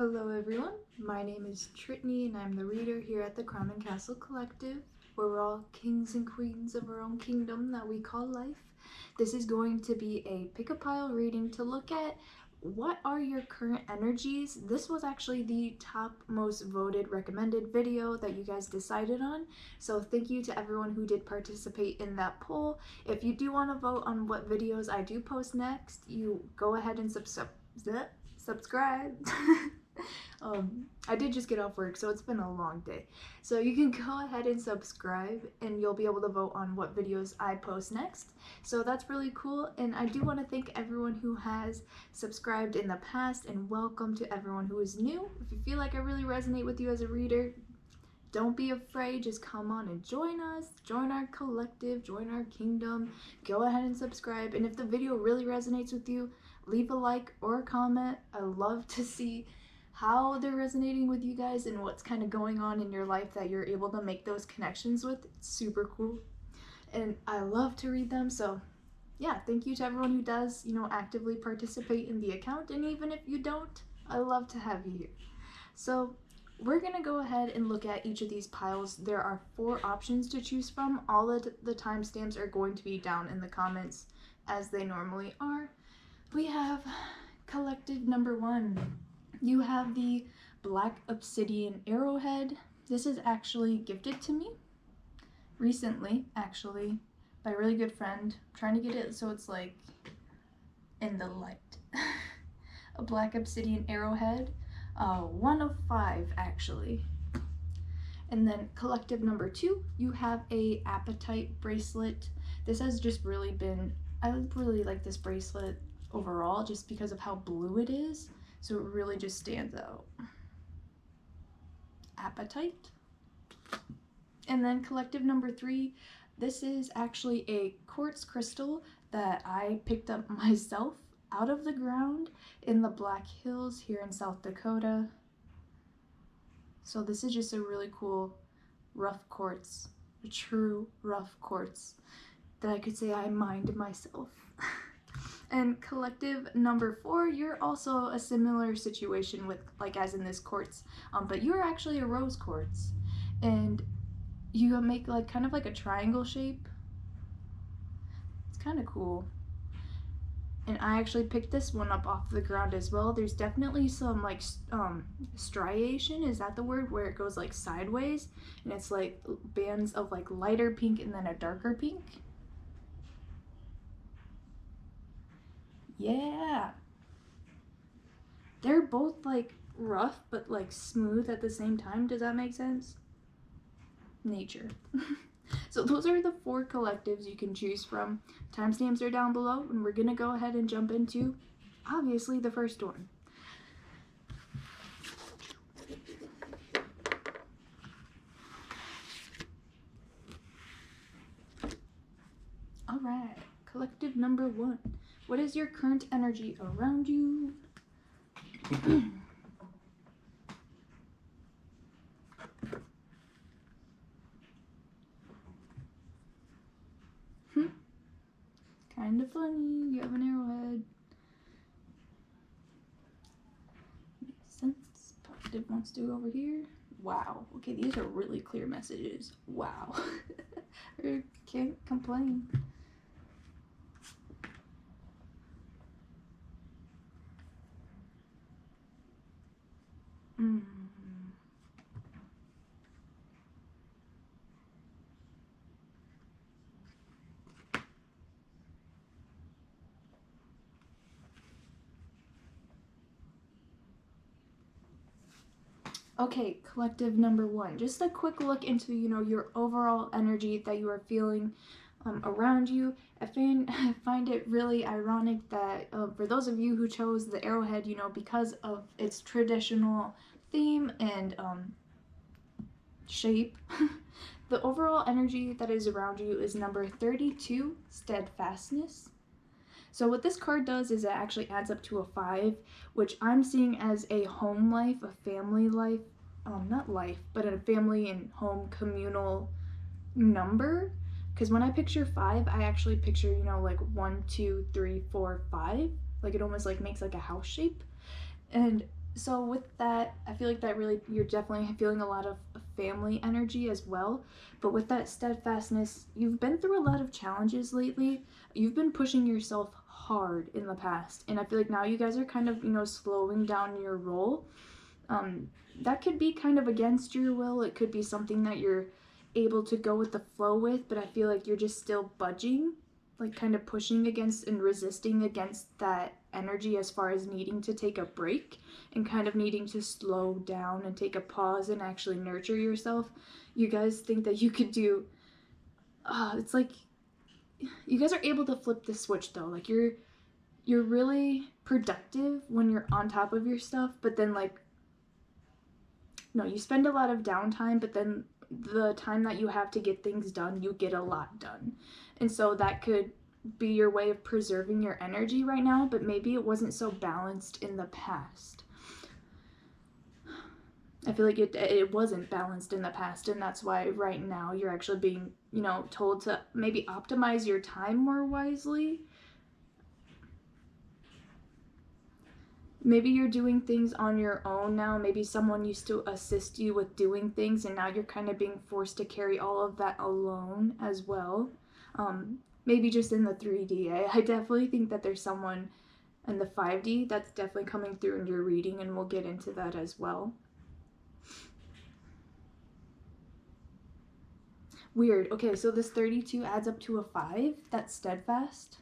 Hello everyone, my name is Trittany and I'm the reader here at the Crown and Castle Collective, where we're all kings and queens of our own kingdom that we call life. This is going to be a pick-a-pile reading to look at what are your current energies. This was actually the top most voted recommended video that you guys decided on, so thank you to everyone who did participate in that poll. If you do want to vote on what videos I do post next, you go ahead and subscribe. I did just get off work, so it's been a long day. So you can go ahead and subscribe and you'll be able to vote on what videos I post next. So that's really cool, and I do want to thank everyone who has subscribed in the past, and welcome to everyone who is new. If you feel like I really resonate with you as a reader, don't be afraid, just come on and join us, join our collective, join our kingdom. Go ahead and subscribe, and if the video really resonates with you, leave a like or a comment. I love to see how they're resonating with you guys and what's kind of going on in your life that you're able to make those connections with. It's super cool, and I love to read them. So yeah, thank you to everyone who does, actively participate in the account, and even if you don't, I love to have you here. So we're gonna go ahead and look at each of these piles. There are 4 options to choose from. All of the timestamps are going to be down in the comments as they normally are. We have collective number 1. You have the Black Obsidian Arrowhead. This is actually gifted to me recently, actually, by a really good friend. I'm trying to get it so it's like in the light. A Black Obsidian Arrowhead, 1 of 5 actually. And then collective number 2, you have a Appetite bracelet. This has just really been, I really like this bracelet overall just because of how blue it is. So it really just stands out. Appetite. And then collective number 3, this is actually a quartz crystal that I picked up myself out of the ground in the Black Hills here in South Dakota. So this is just a really cool rough quartz, a true rough quartz that I could say I mined myself. And collective number 4, you're also a similar situation with, like as in this quartz, but you're actually a rose quartz, and you make like kind of like a triangle shape. It's kind of cool. And I actually picked this one up off the ground as well. There's definitely some like striation, is that the word, where it goes like sideways, and it's like bands of like lighter pink and then a darker pink. Yeah, they're both like rough but like smooth at the same time. Does that make sense? Nature. So those are the 4 collectives you can choose from. Timestamps are down below, and we're gonna go ahead and jump into obviously the first one. All right, collective number 1. What is your current energy around you? Kind of funny. You have an arrowhead. Makes sense. Positive wants to go over here. Wow. Okay, these are really clear messages. Wow. I can't complain. Okay, collective number 1. Just a quick look into, your overall energy that you are feeling around you. I find it really ironic that for those of you who chose the arrowhead, because of its traditional theme and shape, the overall energy that is around you is number 32, Steadfastness. So what this card does is it actually adds up to a 5, which I'm seeing as a home life, a family life, not life, but a family and home communal number. Because when I picture 5, I actually picture, like 1, 2, 3, 4, 5. Like it almost like makes like a house shape. And So with that, I feel like that really, you're definitely feeling a lot of family energy as well. But with that steadfastness, you've been through a lot of challenges lately. You've been pushing yourself hard in the past, and I feel like now you guys are kind of, you know, slowing down your roll. um, that could be kind of against your will. It could be something that you're able to go with the flow with, but I feel like you're just still budging, like kind of pushing against and resisting against that energy as far as needing to take a break and kind of needing to slow down and take a pause and actually nurture yourself. You guys think that you could do, it's like you guys are able to flip the switch though. Like you're really productive when you're on top of your stuff, but then like, no, you spend a lot of downtime, but then the time that you have to get things done, you get a lot done. And so that could be your way of preserving your energy right now, but maybe it wasn't so balanced in the past. I feel like it wasn't balanced in the past, and that's why right now you're actually being, you know, told to maybe optimize your time more wisely. Maybe you're doing things on your own now. Maybe someone used to assist you with doing things, and now you're kind of being forced to carry all of that alone as well. Maybe just in the 3D. I definitely think that there's someone in the 5D that's definitely coming through in your reading, and we'll get into that as well. Weird. Okay, so this 32 adds up to a 5. That's steadfast.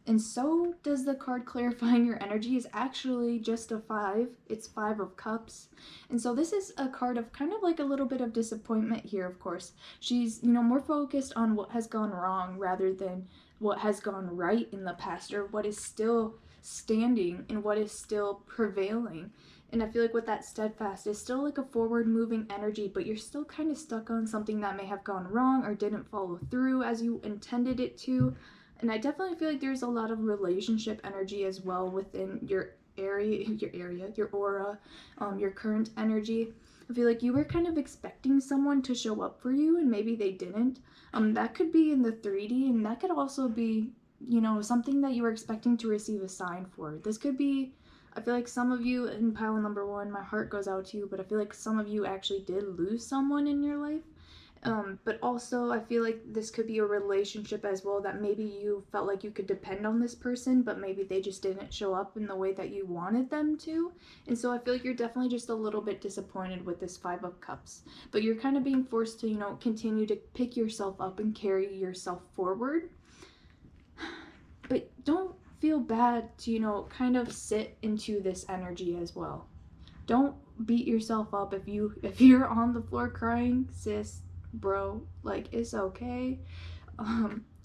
And so does the card clarifying your energy is actually just a 5. It's 5 of cups. And so this is a card of kind of like a little bit of disappointment here, of course. She's, you know, more focused on what has gone wrong rather than what has gone right in the past, or what is still standing and what is still prevailing. And I feel like with that steadfast, it's still like a forward moving energy, but you're still kind of stuck on something that may have gone wrong or didn't follow through as you intended it to. And I definitely feel like there's a lot of relationship energy as well within your your aura, your current energy. I feel like you were kind of expecting someone to show up for you and maybe they didn't. That could be in the 3D, and that could also be, you know, something that you were expecting to receive a sign for. This could be, I feel like some of you in pile number 1, my heart goes out to you, but I feel like some of you actually did lose someone in your life. But also I feel like this could be a relationship as well, that maybe you felt like you could depend on this person, but maybe they just didn't show up in the way that you wanted them to. And so I feel like you're definitely just a little bit disappointed with this 5 of cups, but you're kind of being forced to, you know, continue to pick yourself up and carry yourself forward. But don't feel bad to, you know, kind of sit into this energy as well. Don't beat yourself up if you're on the floor crying, sis, bro, like, it's okay.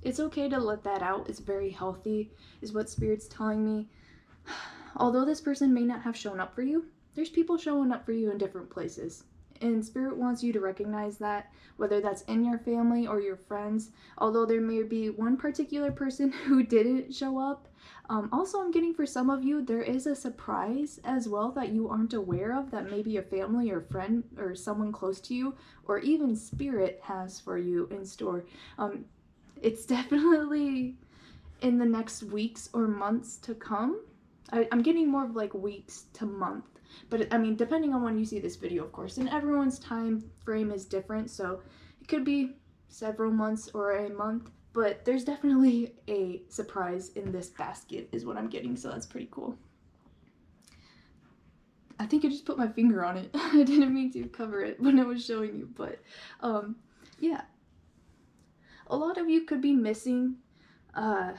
It's okay to let that out. It's very healthy, is what Spirit's telling me. Although this person may not have shown up for you, there's people showing up for you in different places. And Spirit wants you to recognize that, whether that's in your family or your friends. Although there may be one particular person who didn't show up. Also, I'm getting for some of you, there is a surprise as well that you aren't aware of, that maybe a family or friend or someone close to you, or even Spirit has for you in store. It's definitely in the next weeks or months to come. I'm getting more of like weeks to month. But I mean, depending on when you see this video, of course, and everyone's time frame is different, so it could be several months or a month, but there's definitely a surprise in this basket is what I'm getting, so that's pretty cool. I think I just put my finger on it. I didn't mean to cover it when I was showing you, but yeah. A lot of you could be missing, you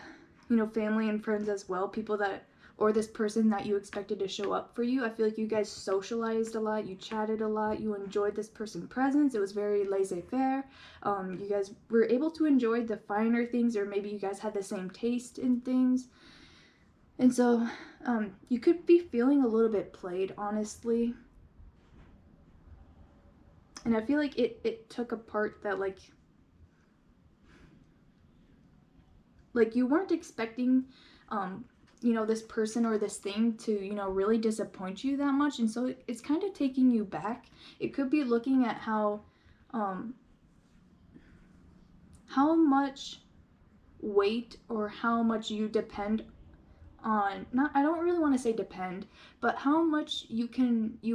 know, family and friends as well, people that, or this person that you expected to show up for you. I feel like you guys socialized a lot, you chatted a lot, you enjoyed this person's presence. It was very laissez-faire. You guys were able to enjoy the finer things, or maybe you guys had the same taste in things. And so you could be feeling a little bit played, honestly. And I feel like it took a part that like you weren't expecting you know, this person or this thing to, you know, really disappoint you that much. And so it's kind of taking you back. It could be looking at how much weight or how much you depend on, not, I don't really want to say depend, but how much you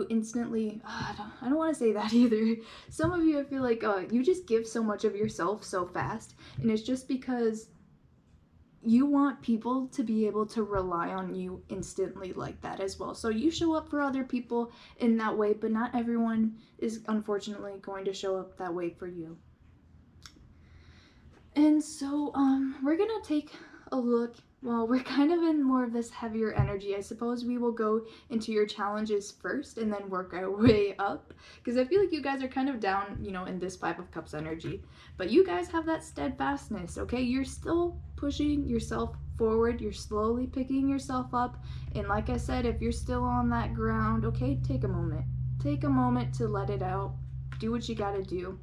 instantly, I don't want to say that either. Some of you, I feel like you just give so much of yourself so fast, and it's just because you want people to be able to rely on you instantly like that as well. So you show up for other people in that way, but not everyone is unfortunately going to show up that way for you. And so we're gonna take a look. Well, we're kind of in more of this heavier energy. I suppose we will go into your challenges first and then work our way up, because I feel like you guys are kind of down, you know, in this Five of Cups energy. But you guys have that steadfastness, okay? You're still pushing yourself forward. You're slowly picking yourself up. And like I said, if you're still on that ground, okay, take a moment. Take a moment to let it out. Do what you gotta do.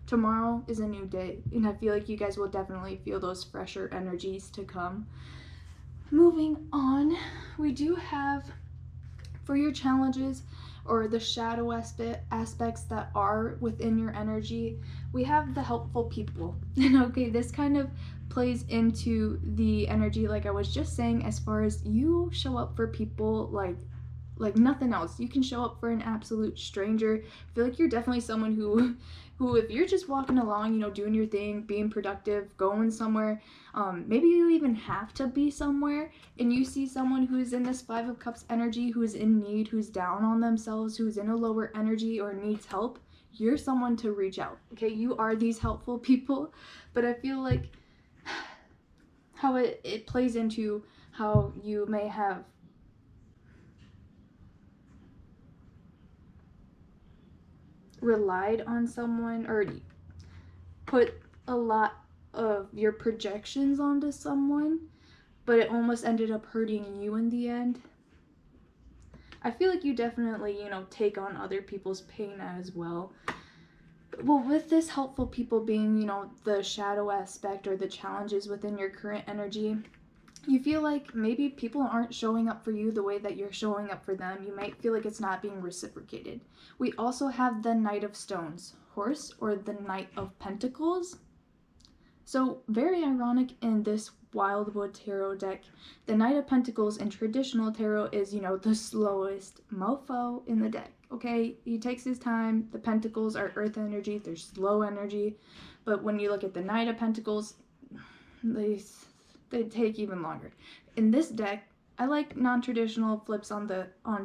Tomorrow is a new day, and I feel like you guys will definitely feel those fresher energies to come. Moving on, we do have, for your challenges or the shadow aspects that are within your energy, we have the helpful people. And okay, this kind of plays into the energy, like I was just saying, as far as you show up for people like nothing else. You can show up for an absolute stranger. I feel like you're definitely someone who if you're just walking along, you know, doing your thing, being productive, going somewhere, maybe you even have to be somewhere, and you see someone who's in this Five of Cups energy, who's in need, who's down on themselves, who's in a lower energy or needs help, you're someone to reach out, okay? You are these helpful people, but I feel like how it plays into how you may have relied on someone or put a lot of your projections onto someone, but it almost ended up hurting you in the end. I feel like you definitely, you know, take on other people's pain as well. Well, with this helpful people being, you know, the shadow aspect or the challenges within your current energy, you feel like maybe people aren't showing up for you the way that you're showing up for them. You might feel like it's not being reciprocated. We also have the Knight of Stones, horse, or the Knight of Pentacles. So very ironic in this Wildwood Tarot deck. The Knight of Pentacles in traditional tarot is, you know, the slowest mofo in the deck, okay? He takes his time. The Pentacles are earth energy. They're slow energy. But when you look at the Knight of Pentacles, they take even longer. In this deck, I like non-traditional flips on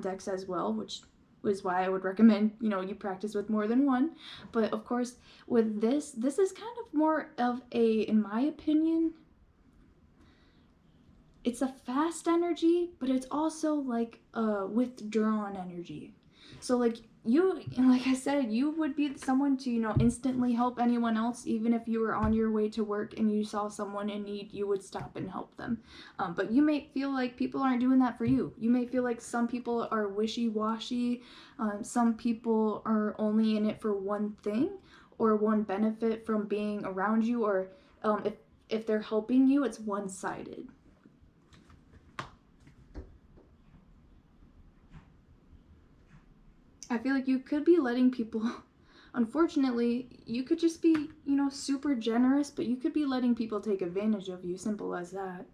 decks as well, which is why I would recommend, you know, you practice with more than one. But of course, with this is kind of more of a, in my opinion, it's a fast energy, but it's also like a withdrawn energy. So like you, like I said, you would be someone to, you know, instantly help anyone else. Even if you were on your way to work and you saw someone in need, you would stop and help them. But you may feel like people aren't doing that for you. You may feel like some people are wishy-washy. Some people are only in it for one thing or one benefit from being around you, or if they're helping you, it's one-sided. I feel like you could be letting people, unfortunately, you could just be, you know, super generous, but you could be letting people take advantage of you, simple as that.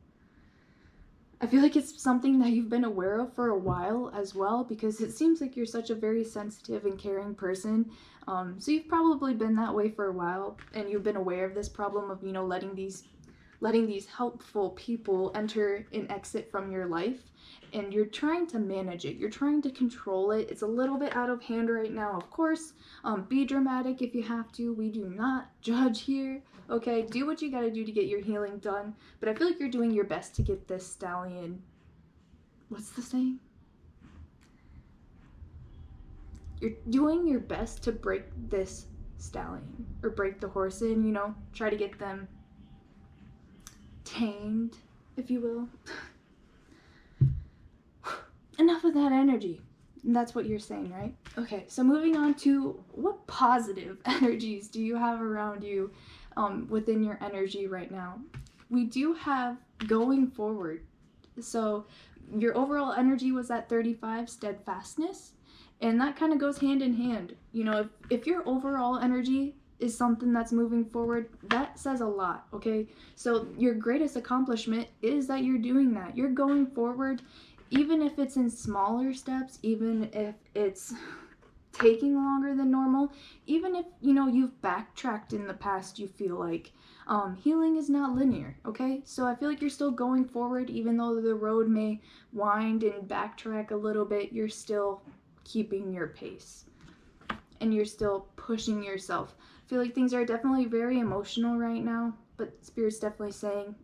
I feel like it's something that you've been aware of for a while as well, because it seems like you're such a very sensitive and caring person. So you've probably been that way for a while, and you've been aware of this problem of, you know, letting these helpful people enter and exit from your life, and you're trying to manage it. You're trying to control it. It's a little bit out of hand right now, of course. Be dramatic if you have to. We do not judge here, okay? Do what you gotta do to get your healing done, but I feel like you're doing your best to get this stallion, what's the saying? You're doing your best to break this stallion, or break the horse in, you know, try to get them tamed, if you will. Enough of that energy. That's what you're saying, right? Okay, so moving on to what positive energies do you have around you within your energy right now? We do have going forward. So your overall energy was at 35, steadfastness, and that kind of goes hand in hand. You know, if your overall energy is something that's moving forward. That says a lot, okay? So your greatest accomplishment is that you're doing that. You're going forward, even if it's in smaller steps, even if it's taking longer than normal, even if, you know, you've backtracked in the past, you feel like healing is not linear, okay? So I feel like you're still going forward, even though the road may wind and backtrack a little bit, you're still keeping your pace and you're still pushing yourself. I feel like things are definitely very emotional right now, but Spirit's definitely saying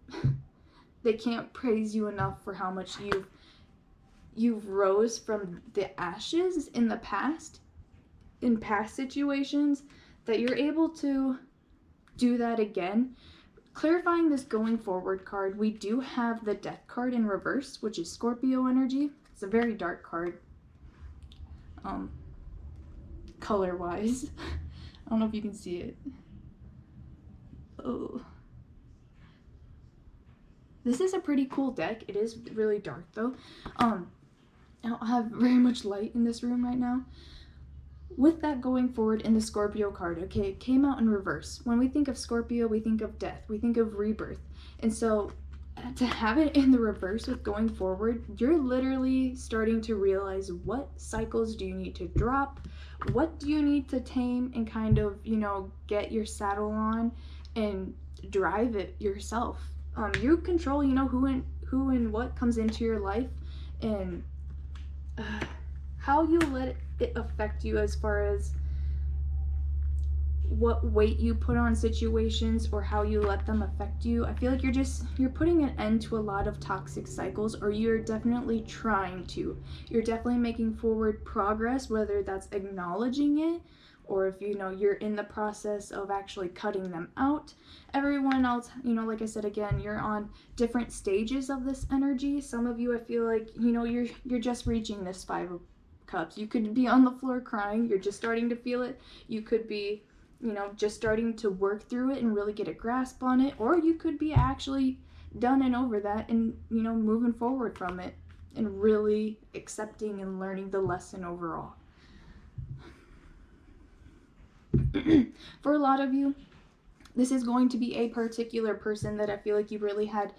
they can't praise you enough for how much you've rose from the ashes in the past, in past situations, that you're able to do that again. Clarifying this going forward card, we do have the Death card in reverse, which is Scorpio energy. It's a very dark card, color wise. I don't know if you can see it. Oh, this is a pretty cool deck. It is really dark though. I don't have very much light in this room right now. With that going forward in the Scorpio card, okay, it came out in reverse. When we think of Scorpio, we think of death, we think of rebirth. And so to have it in the reverse with going forward, you're literally starting to realize what cycles do you need to drop, what do you need to tame and kind of, you know, get your saddle on and drive it yourself. You control, you know, who and what comes into your life, and how you let it affect you as far as what weight you put on situations or how you let them affect you. I feel like you're putting an end to a lot of toxic cycles, or you're definitely trying to. You're definitely making forward progress, whether that's acknowledging it or if, you know, you're in the process of actually cutting them out. Everyone else, you know, like I said again, you're on different stages of this energy. Some of you, I feel like, you know, you're just reaching this 5 of Cups. You could be on the floor crying, you're just starting to feel it. You could be, you know, just starting to work through it and really get a grasp on it, or you could be actually done and over that and, you know, moving forward from it and really accepting and learning the lesson overall. For a lot of you, this is going to be a particular person that I feel like you really had,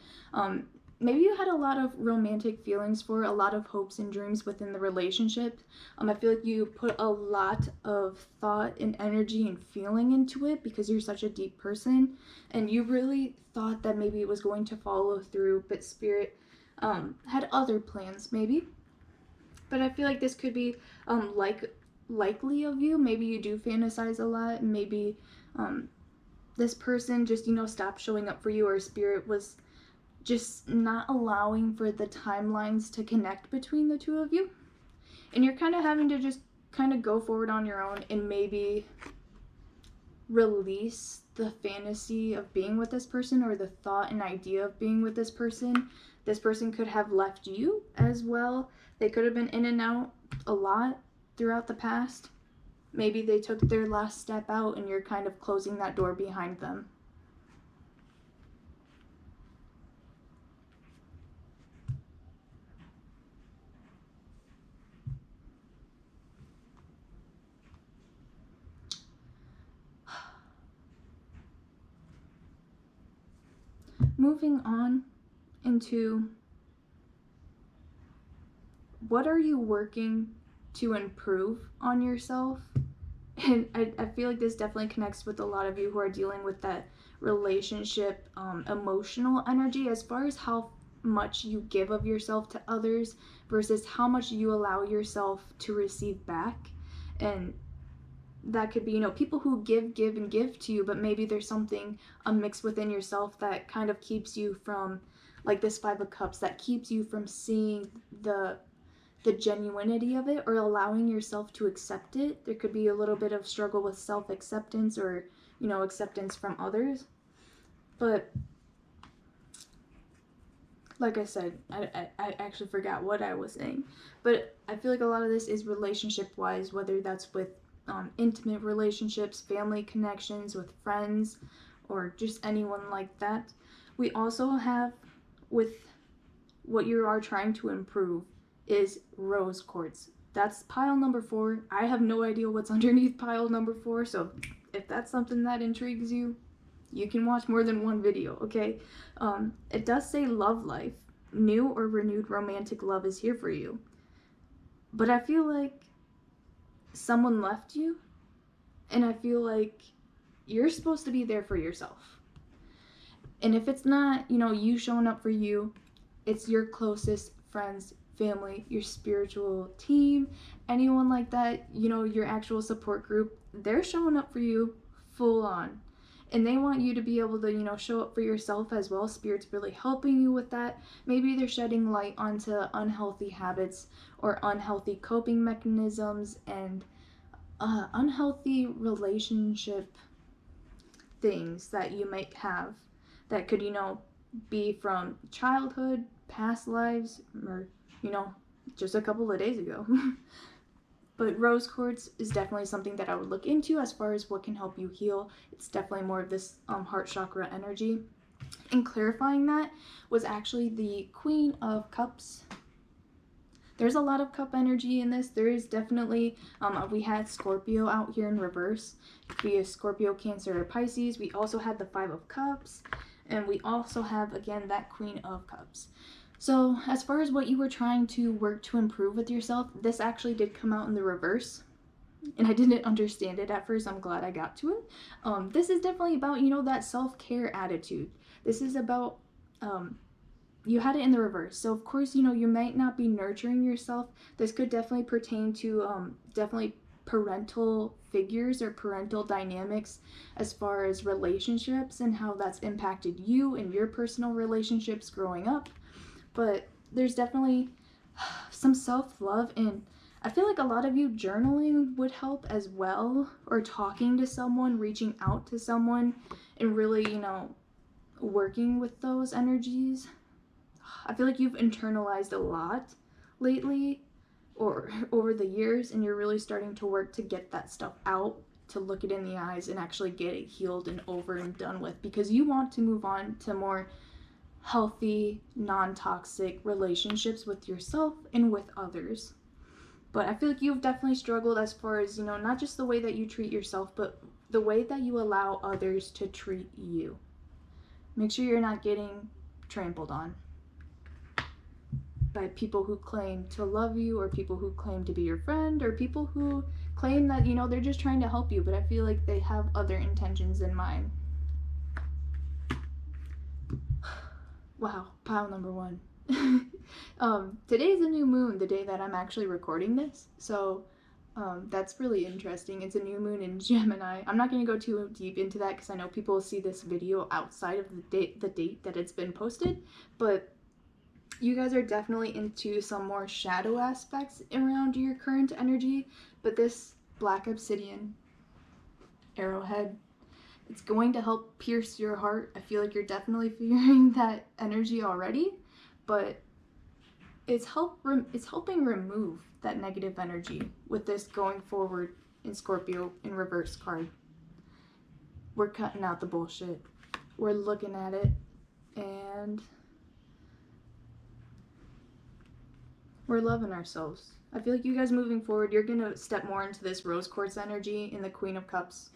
maybe you had a lot of romantic feelings for, a lot of hopes and dreams within the relationship. I feel like you put a lot of thought and energy and feeling into it because you're such a deep person, and you really thought that maybe it was going to follow through, but Spirit had other plans maybe. But I feel like this could be likely of you. Maybe you do fantasize a lot, and maybe this person just, you know, stopped showing up for you, or Spirit was just not allowing for the timelines to connect between the two of you. And you're kind of having to just kind of go forward on your own and maybe release the fantasy of being with this person, or the thought and idea of being with this person. This person could have left you as well. They could have been in and out a lot throughout the past. Maybe they took their last step out and you're kind of closing that door behind them. Moving on into what are you working to improve on yourself? And I feel like this definitely connects with a lot of you who are dealing with that relationship, emotional energy, as far as how much you give of yourself to others versus how much you allow yourself to receive back. And that could be, you know, people who give to you, but maybe there's something mixed within yourself that kind of keeps you from, like this 5 of Cups, that keeps you from seeing the genuinity of it or allowing yourself to accept it. There could be a little bit of struggle with self-acceptance, or, you know, acceptance from others. But like I said, I actually forgot what I was saying. But I feel like a lot of this is relationship-wise, whether that's with intimate relationships, family connections, with friends, or just anyone like that. We also have, with what you are trying to improve, is rose quartz. That's pile number 4. I have no idea what's underneath pile number 4, so if that's something that intrigues you, you can watch more than one video, okay? It does say love life. New or renewed romantic love is here for you. But I feel like someone left you, and I feel like you're supposed to be there for yourself. And if it's not, you know, you showing up for you, it's your closest friends, family, your spiritual team, anyone like that, you know, your actual support group, they're showing up for you full on. And they want you to be able to, you know, show up for yourself as well. Spirit's really helping you with that. Maybe they're shedding light onto unhealthy habits or unhealthy coping mechanisms and unhealthy relationship things that you might have that could, you know, be from childhood, past lives, or, you know, just a couple of days ago. But rose quartz is definitely something that I would look into as far as what can help you heal. It's definitely more of this heart chakra energy. And clarifying that was actually the Queen of Cups. There's a lot of cup energy in this. There is definitely, we had Scorpio out here in reverse. We have Scorpio, Cancer, or Pisces. We also had the Five of Cups. And we also have, again, that Queen of Cups. So as far as what you were trying to work to improve with yourself, this actually did come out in the reverse. And I didn't understand it at first. I'm glad I got to it. This is definitely about, you know, that self-care attitude. This is about, you had it in the reverse. So of course, you know, you might not be nurturing yourself. This could definitely pertain to definitely parental figures or parental dynamics as far as relationships and how that's impacted you and your personal relationships growing up. But there's definitely some self-love, and I feel like a lot of you journaling would help as well, or talking to someone, reaching out to someone, and really, you know, working with those energies. I feel like you've internalized a lot lately or over the years, and you're really starting to work to get that stuff out, to look it in the eyes and actually get it healed and over and done with, because you want to move on to more healthy, non-toxic relationships with yourself and with others. But I feel like you've definitely struggled as far as, you know, not just the way that you treat yourself, but the way that you allow others to treat you. Make sure you're not getting trampled on by people who claim to love you, or people who claim to be your friend, or people who claim that, you know, they're just trying to help you, but I feel like they have other intentions in mind. Wow, pile number one. Today's a new moon, the day that I'm actually recording this, so that's really interesting. It's a new moon in Gemini. I'm not going to go too deep into that because I know people will see this video outside of the date that it's been posted, but you guys are definitely into some more shadow aspects around your current energy. But this black obsidian arrowhead, it's going to help pierce your heart. I feel like you're definitely feeling that energy already, but it's helping remove that negative energy with this going forward in Scorpio in reverse card. We're cutting out the bullshit. We're looking at it, and we're loving ourselves. I feel like you guys moving forward, you're going to step more into this rose quartz energy in the Queen of Cups.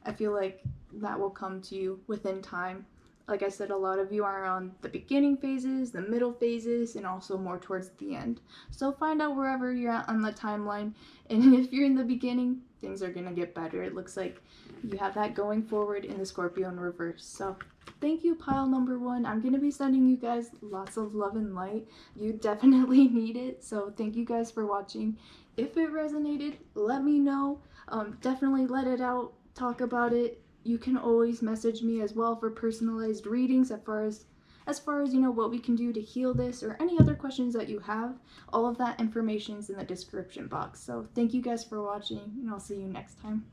I feel like that will come to you within time. Like I said, a lot of you are on the beginning phases, the middle phases, and also more towards the end. So find out wherever you're at on the timeline. And if you're in the beginning, things are going to get better. It looks like you have that going forward in the Scorpio in reverse. So thank you, pile number one. I'm going to be sending you guys lots of love and light. You definitely need it. So thank you guys for watching. If it resonated, let me know. Definitely let it out. Talk about it. You can always message me as well for personalized readings as far as you know, what we can do to heal this, or any other questions that you have. All of that information is in the description box. So thank you guys for watching, and I'll see you next time.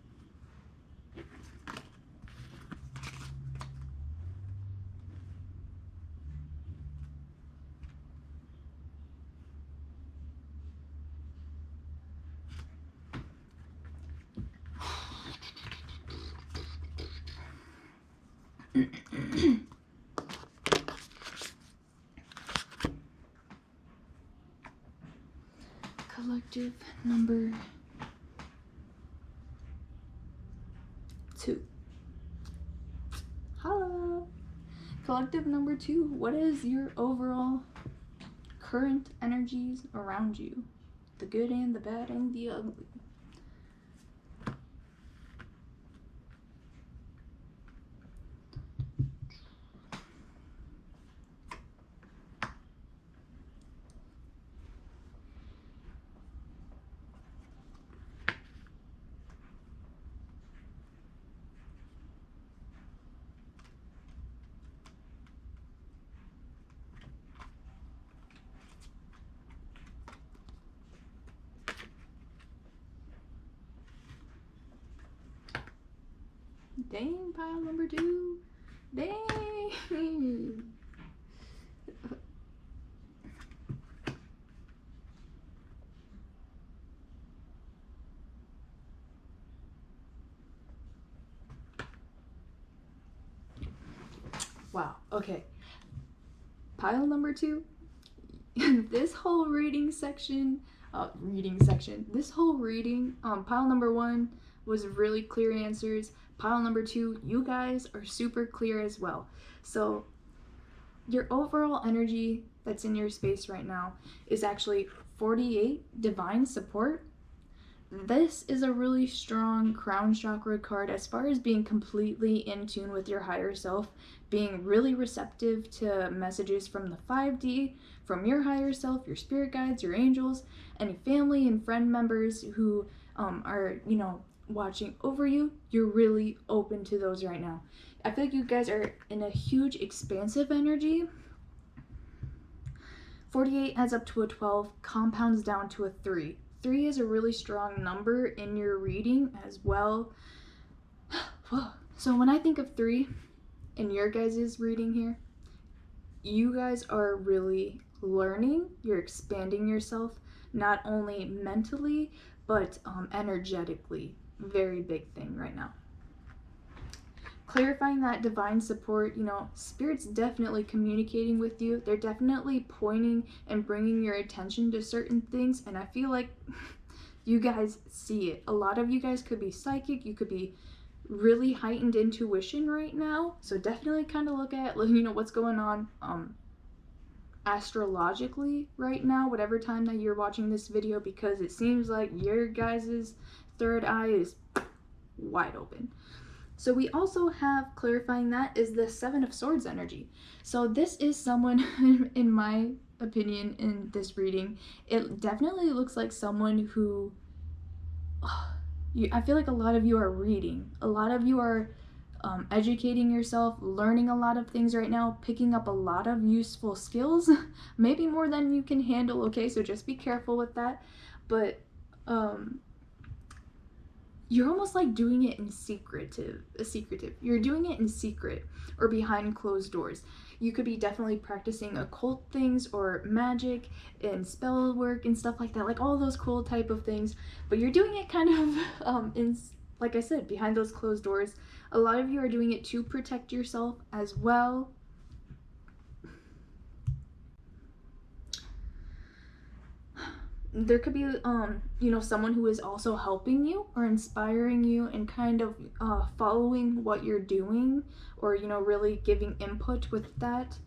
Collective number 2. Hello. Collective number 2. What is your overall current energies around you? The good and the bad and the ugly. Dang, pile number 2. Dang. Wow, okay. Pile number 2. This whole reading section, this whole reading, pile number 1 was really clear answers. Pile number 2, you guys are super clear as well. So your overall energy that's in your space right now is actually 48 divine support. This is a really strong crown chakra card as far as being completely in tune with your higher self, being really receptive to messages from the 5D, from your higher self, your spirit guides, your angels, any family and friend members who are, you know, watching over you. You're really open to those right now. I feel like you guys are in a huge expansive energy. 48 adds up to a 12, compounds down to a 3. 3 is a really strong number in your reading as well. So when I think of 3 in your guys' reading here, you guys are really learning, you're expanding yourself, not only mentally, but energetically. Very big thing right now. Clarifying that divine support, you know, Spirit's definitely communicating with you. They're definitely pointing and bringing your attention to certain things, and I feel like you guys see it. A lot of you guys could be psychic, you could be really heightened intuition right now, so definitely kind of look at, you know, what's going on astrologically right now, whatever time that you're watching this video, because it seems like your guys' third eye is wide open. So we also have, clarifying that, is the 7 of Swords energy. So this is someone, in my opinion, in this reading, it definitely looks like someone who, I feel like a lot of you are reading. A lot of you are educating yourself, learning a lot of things right now, picking up a lot of useful skills, maybe more than you can handle, okay? So just be careful with that. But you're almost like doing it in secretive. You're doing it in secret or behind closed doors. You could be definitely practicing occult things or magic and spell work and stuff like that, like all those cool type of things. But you're doing it kind of in, like I said, behind those closed doors. A lot of you are doing it to protect yourself as well. There could be, you know, someone who is also helping you or inspiring you and kind of following what you're doing, or, you know, really giving input with that.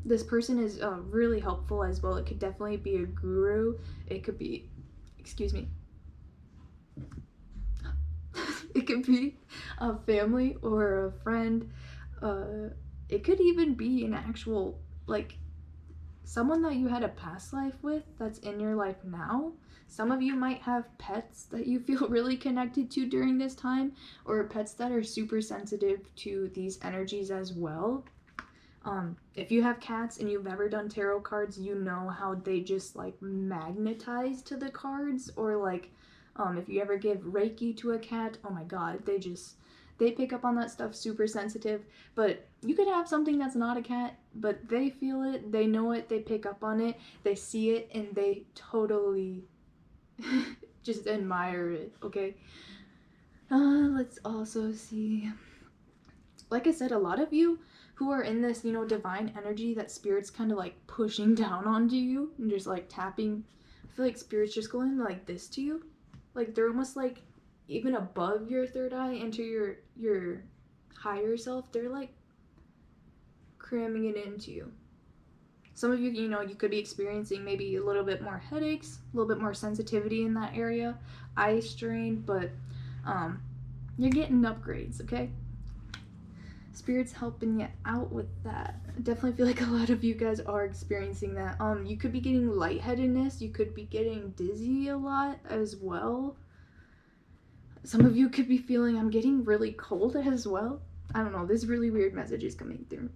This person is really helpful as well. It could definitely be a guru. It could be, excuse me. It could be a family or a friend. It could even be an actual, like, someone that you had a past life with that's in your life now. Some of you might have pets that you feel really connected to during this time, or pets that are super sensitive to these energies as well. If you have cats and you've ever done tarot cards, you know how they just like magnetize to the cards, or like if you ever give Reiki to a cat, oh my god, they pick up on that stuff, super sensitive. But you could have something that's not a cat, but they feel it, they know it, they pick up on it, they see it, and they totally just admire it, okay? Let's also see. Like I said, a lot of you who are in this, you know, divine energy that Spirit's kind of like pushing down onto you and just like tapping I feel like Spirit's just going like this to you. Like they're almost like even above your third eye into your higher self. They're like cramming it into you. Some of you, you know, you could be experiencing maybe a little bit more headaches, a little bit more sensitivity in that area, eye strain, but you're getting upgrades, okay? Spirit's helping you out with that. I definitely feel like a lot of you guys are experiencing that. You could be getting lightheadedness, you could be getting dizzy a lot as well. Some of you could be feeling I'm getting really cold as well. I don't know, this really weird message is coming through.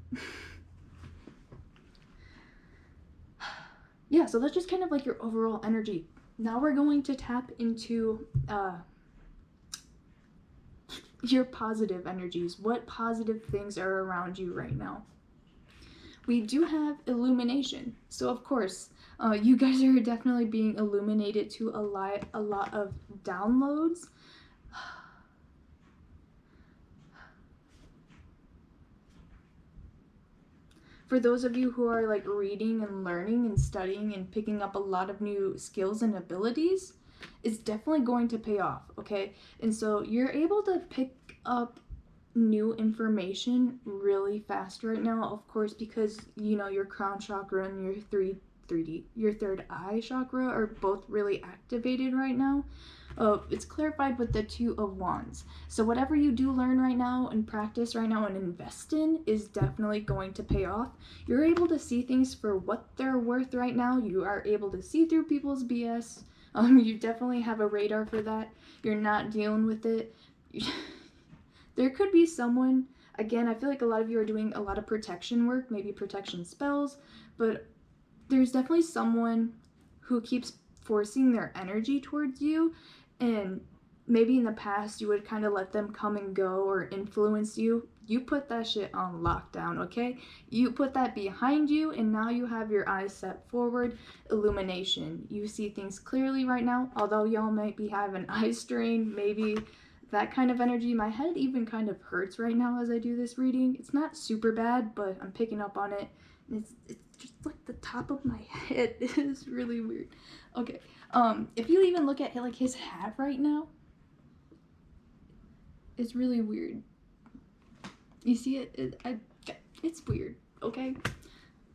Yeah, so that's just kind of like your overall energy. Now we're going to tap into your positive energies. What positive things are around you right now? We do have illumination. So of course, you guys are definitely being illuminated to a lot of downloads. For those of you who are like reading and learning and studying and picking up a lot of new skills and abilities, it's definitely going to pay off, okay? And so you're able to pick up new information really fast right now, of course, because you know your crown chakra and your third eye chakra are both really activated right now. It's clarified with the Two of Wands. So whatever you do learn right now and practice right now and invest in is definitely going to pay off. You're able to see things for what they're worth right now. You are able to see through people's BS. You definitely have a radar for that. You're not dealing with it. There could be someone, again, I feel like a lot of you are doing a lot of protection work, maybe protection spells, but there's definitely someone who keeps forcing their energy towards you, and maybe in the past you would kind of let them come and go or influence you. You put that shit on lockdown, okay? You put that behind you, and now you have your eyes set forward. Illumination. You see things clearly right now, although y'all might be having eye strain, maybe that kind of energy. My head even kind of hurts right now as I do this reading. It's not super bad, but I'm picking up on it. It's just like the top of my head. It is really weird. Okay. If you even look at like his hat right now, it's really weird. You see it? It's weird. Okay.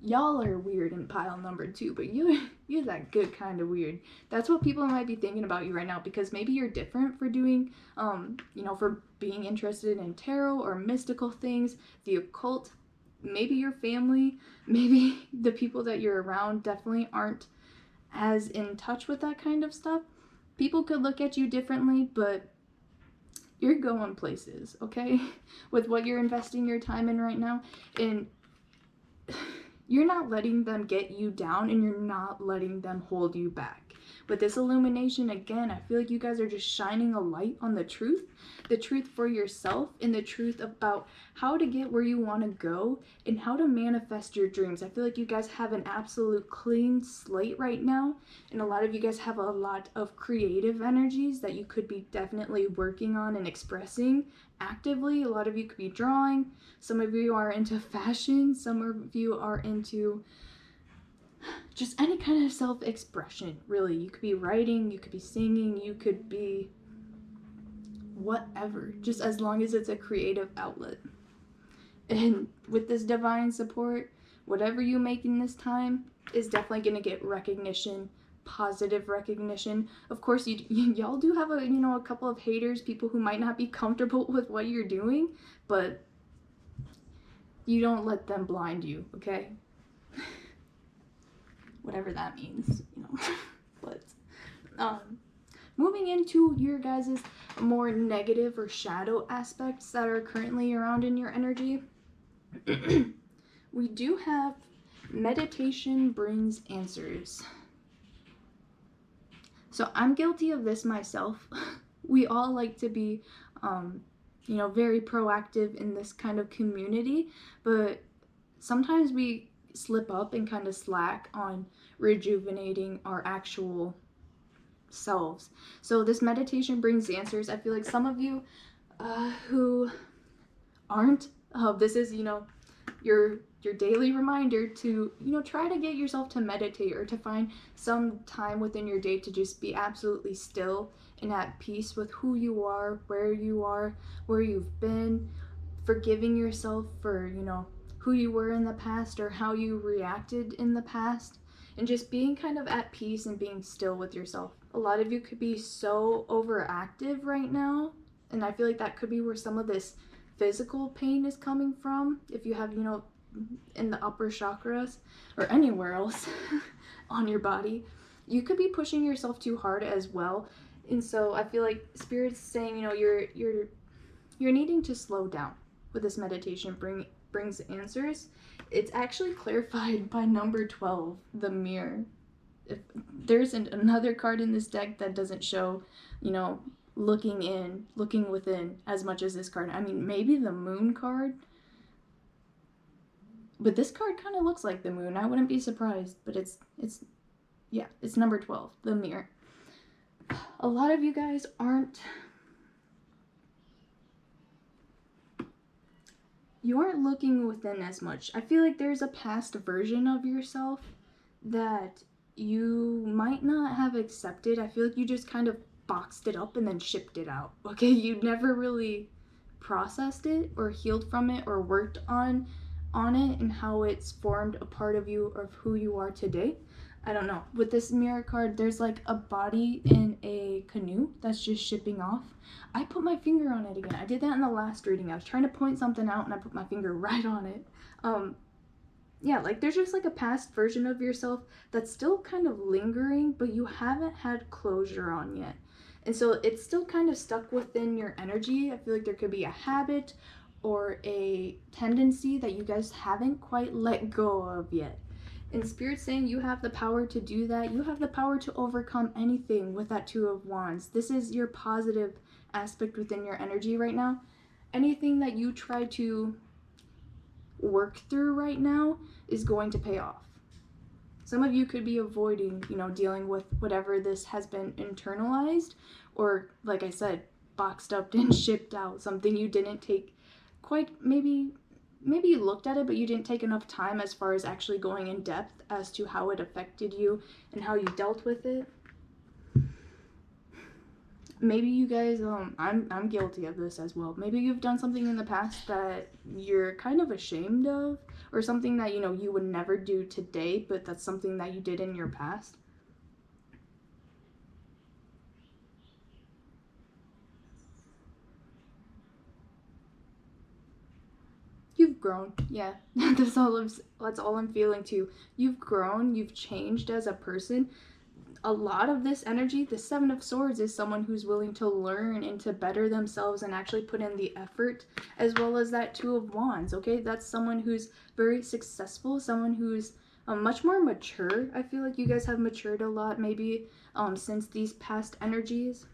Y'all are weird in pile number 2, but you're that good kind of weird. That's what people might be thinking about you right now, because maybe you're different for doing, you know, for being interested in tarot or mystical things, the occult. Maybe your family, maybe the people that you're around definitely aren't as in touch with that kind of stuff. People could look at you differently, but you're going places, okay? With what you're investing your time in right now. And you're not letting them get you down, and you're not letting them hold you back. With this illumination, again, I feel like you guys are just shining a light on the truth for yourself, and the truth about how to get where you want to go and how to manifest your dreams. I feel like you guys have an absolute clean slate right now, and a lot of you guys have a lot of creative energies that you could be definitely working on and expressing actively. A lot of you could be drawing. Some of you are into fashion. Some of you are into just any kind of self-expression, really. You could be writing, you could be singing, you could be whatever, just as long as it's a creative outlet. And with this divine support, whatever you make in this time is definitely going to get recognition, positive recognition. Of course, y'all do have a couple of haters, people who might not be comfortable with what you're doing, but you don't let them blind you, okay? Whatever that means, you know. But moving into your guys' more negative or shadow aspects that are currently around in your energy, we do have meditation brings answers. So I'm guilty of this myself. We all like to be, very proactive in this kind of community, but sometimes we slip up and kind of slack on rejuvenating our actual selves. So this meditation brings answers. I feel like some of you who aren't, this is, your daily reminder to, you know, try to get yourself to meditate or to find some time within your day to just be absolutely still and at peace with who you are, where you've been, forgiving yourself for, you know, who you were in the past or how you reacted in the past, and just being kind of at peace and being still with yourself. A lot of you could be so overactive right now, and I feel like that could be where some of this physical pain is coming from. If you have, you know, in the upper chakras or anywhere else on your body, you could be pushing yourself too hard as well. And so I feel like Spirit's saying, you know, you're needing to slow down with this meditation. Brings answers. It's actually clarified by number 12, the mirror. If there's another card in this deck that doesn't show, you know, looking within as much as this card. I mean, maybe the moon card, but this card kind of looks like the moon. I wouldn't be surprised, but it's number 12, the mirror. A lot of you guys aren't looking within as much. I feel like there's a past version of yourself that you might not have accepted. I feel like you just kind of boxed it up and then shipped it out. Okay, you never really processed it or healed from it or worked on it and how it's formed a part of you or of who you are today. I don't know. With this mirror card, there's like a body in a canoe that's just shipping off. I put my finger on it again. I did that in the last reading. I was trying to point something out and I put my finger right on it. Yeah, like there's just like a past version of yourself that's still kind of lingering, but you haven't had closure on yet. And so it's still kind of stuck within your energy. I feel like there could be a habit or a tendency that you guys haven't quite let go of yet. And Spirit's saying you have the power to do that. You have the power to overcome anything with that Two of Wands. This is your positive aspect within your energy right now. Anything that you try to work through right now is going to pay off. Some of you could be avoiding, you know, dealing with whatever this has been internalized or, like I said, boxed up and shipped out. Something you didn't take quite, maybe you looked at it, but you didn't take enough time as far as actually going in depth as to how it affected you and how you dealt with it. Maybe you guys, I'm guilty of this as well. Maybe you've done something in the past that you're kind of ashamed of, or something that, you know, you would never do today, but that's something that you did in your past. You've grown, yeah. That's all I'm feeling too. You've grown, you've changed as a person. A lot of this energy, the Seven of Swords, is someone who's willing to learn and to better themselves and actually put in the effort, as well as that Two of Wands, okay? That's someone who's very successful, someone who's much more mature. I feel like you guys have matured a lot, maybe since these past energies.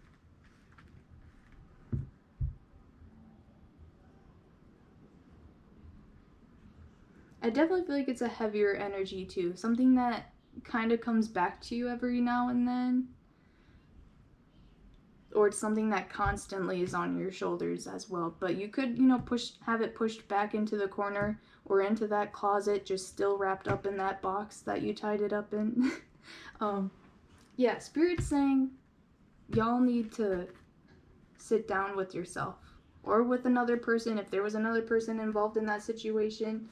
I definitely feel like it's a heavier energy too, something that kind of comes back to you every now and then, or it's something that constantly is on your shoulders as well. But you could, you know, have it pushed back into the corner or into that closet, just still wrapped up in that box that you tied it up in. Yeah, Spirit's saying y'all need to sit down with yourself or with another person if there was another person involved in that situation.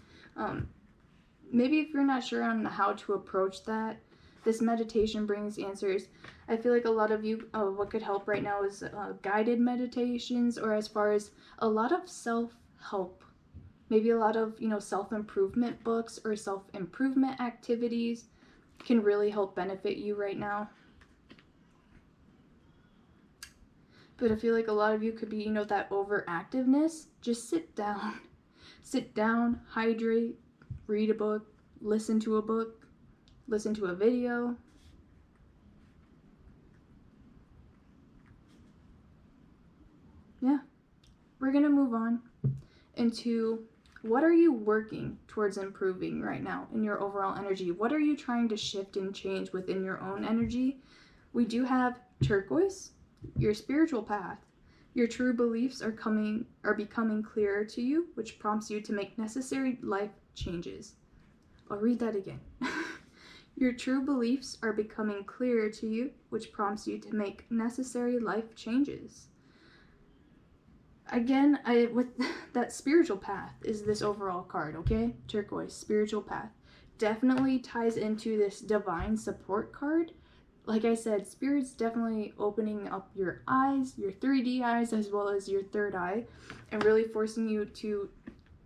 Maybe if you're not sure on how to approach that, this meditation brings answers. I feel like a lot of you, what could help right now is guided meditations, or as far as a lot of self-help. Maybe a lot of, you know, self-improvement books or self-improvement activities can really help benefit you right now. But I feel like a lot of you could be, you know, that overactiveness. Just sit down. Sit down, hydrate, read a book, listen to a video. Yeah, we're gonna move on into what are you working towards improving right now in your overall energy? What are you trying to shift and change within your own energy? We do have turquoise, your spiritual path, Your true beliefs are becoming clearer to you, which prompts you to make necessary life changes. I'll read that again. Your true beliefs are becoming clearer to you, which prompts you to make necessary life changes. Again, with that spiritual path is this overall card, okay? Turquoise, spiritual path. Definitely ties into this divine support card. Like I said, Spirit's definitely opening up your eyes, your 3D eyes, as well as your third eye, and really forcing you to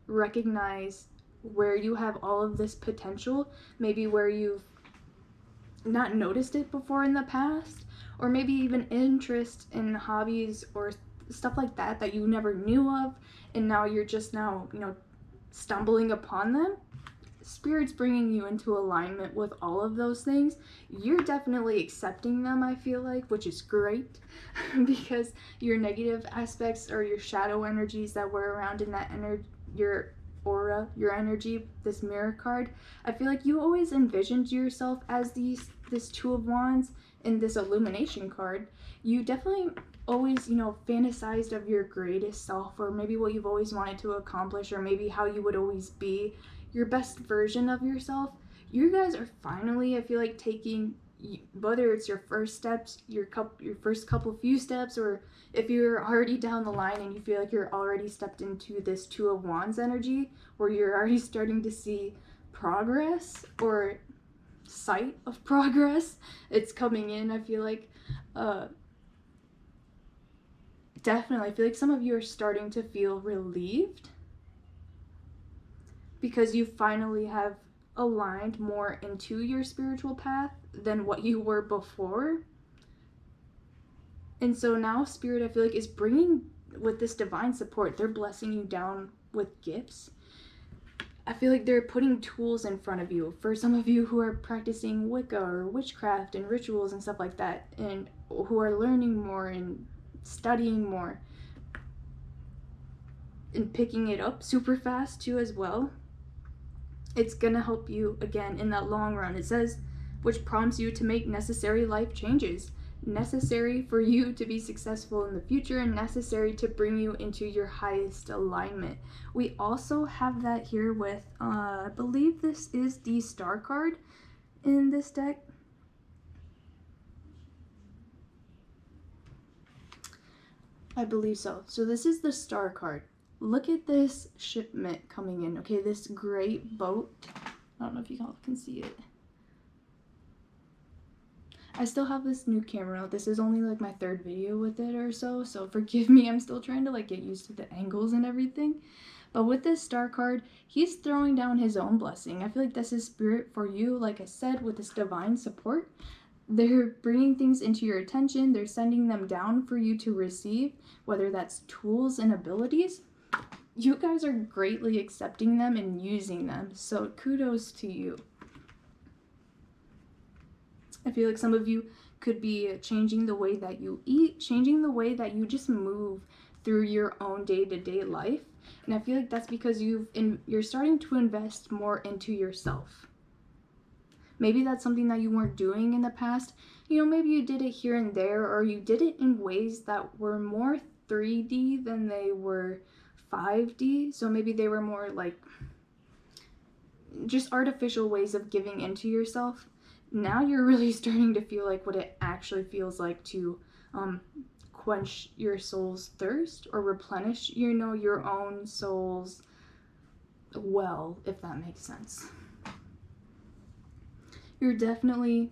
recognize where you have all of this potential, maybe where you've not noticed it before in the past, or maybe even interest in hobbies or stuff like that that you never knew of, and now you're just now, stumbling upon them. Spirit's bringing you into alignment with all of those things. You're definitely accepting them, I feel like, which is great because your negative aspects or your shadow energies that were around in that your aura, your energy, this mirror card, I feel like you always envisioned yourself as this Two of Wands and this illumination card. You definitely always, fantasized of your greatest self, or maybe what you've always wanted to accomplish, or maybe how you would always be your best version of yourself. You guys are finally, I feel like, taking, whether it's your first steps, your first few steps, or if you're already down the line and you feel like you're already stepped into this Two of Wands energy, where you're already starting to see progress or sight of progress. It's coming in, I feel like. Definitely, I feel like some of you are starting to feel relieved because you finally have aligned more into your spiritual path than what you were before. And so now Spirit, I feel like, is bringing, with this divine support, they're blessing you down with gifts. I feel like they're putting tools in front of you. For some of you who are practicing Wicca or witchcraft and rituals and stuff like that, and who are learning more and studying more and picking it up super fast too as well, it's gonna help you again in that long run. It says, which prompts you to make necessary life changes, necessary for you to be successful in the future and necessary to bring you into your highest alignment. We also have that here with, I believe this is the Star card in this deck. I believe so. So this is the Star card. Look at this shipment coming in, okay? This great boat. I don't know if you all can see it. I still have this new camera. This is only like my third video with it or so forgive me. I'm still trying to like get used to the angles and everything. But with this Star card, he's throwing down his own blessing. I feel like this is Spirit for you, like I said, with this divine support. They're bringing things into your attention. They're sending them down for you to receive, whether that's tools and abilities. You guys are greatly accepting them and using them. So kudos to you. I feel like some of you could be changing the way that you eat, changing the way that you just move through your own day-to-day life. And I feel like that's because you're starting to invest more into yourself. Maybe that's something that you weren't doing in the past. Maybe you did it here and there, or you did it in ways that were more 3D than they were 5D. So maybe they were more like just artificial ways of giving into yourself. Now you're really starting to feel like what it actually feels like to quench your soul's thirst or replenish, your own soul's well, if that makes sense. You're definitely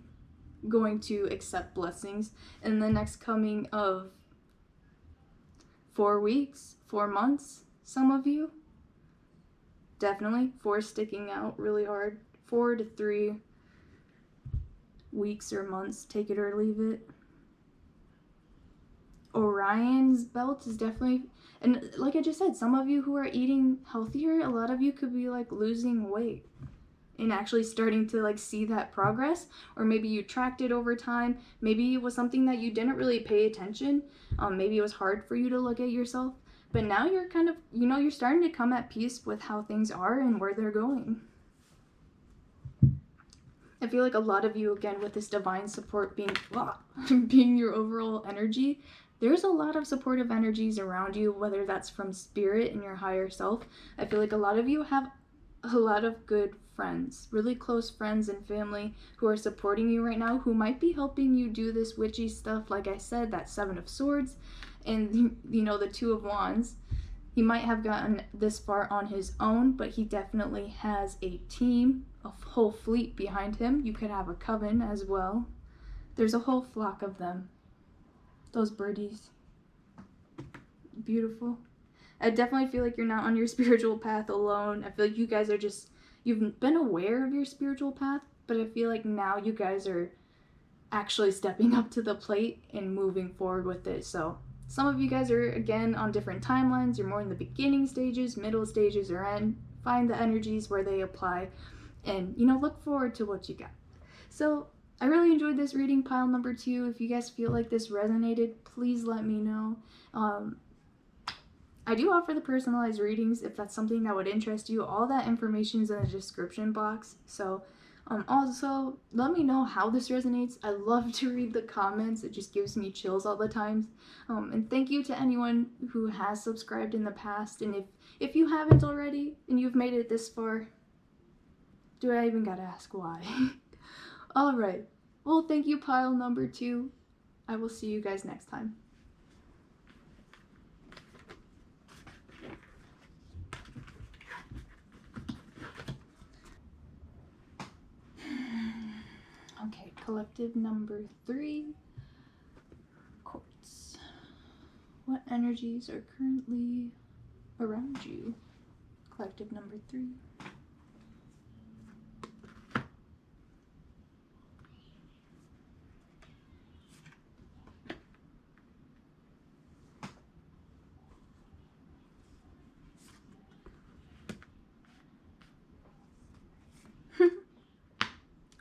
going to accept blessings in the next coming of 4 weeks, 4 months, some of you. Definitely 4 sticking out really hard. 4 to 3 weeks or months, take it or leave it. Orion's belt is definitely, and like I just said, some of you who are eating healthier, a lot of you could be like losing weight and actually starting to like see that progress, or maybe you tracked it over time. Maybe it was something that you didn't really pay attention. Maybe it was hard for you to look at yourself, but now you're kind of, you're starting to come at peace with how things are and where they're going. I feel like a lot of you, again, with this divine support being your overall energy, there's a lot of supportive energies around you, whether that's from spirit and your higher self. I feel like a lot of you have a lot of good friends, really close friends and family who are supporting you right now, who might be helping you do this witchy stuff. Like I said, that Seven of Swords and, you know, the Two of Wands. He might have gotten this far on his own, but he definitely has a team, a whole fleet behind him. You could have a coven as well. There's a whole flock of them. Those birdies. Beautiful. I definitely feel like you're not on your spiritual path alone. I feel like you guys are just, you've been aware of your spiritual path, but I feel like now you guys are actually stepping up to the plate and moving forward with it. So some of you guys are, again, on different timelines. You're more in the beginning stages, middle stages, or end. Find the energies where they apply and, you know, look forward to what you got. So I really enjoyed this reading, pile number 2. If you guys feel like this resonated, please let me know. I do offer the personalized readings if that's something that would interest you. All that information is in the description box. So also, let me know how this resonates. I love to read the comments. It just gives me chills all the time. And thank you to anyone who has subscribed in the past. And if you haven't already and you've made it this far, do I even gotta ask why? Alright, well, thank you, pile number 2. I will see you guys next time. Okay, collective number 3. Quartz. What energies are currently around you? Collective number 3.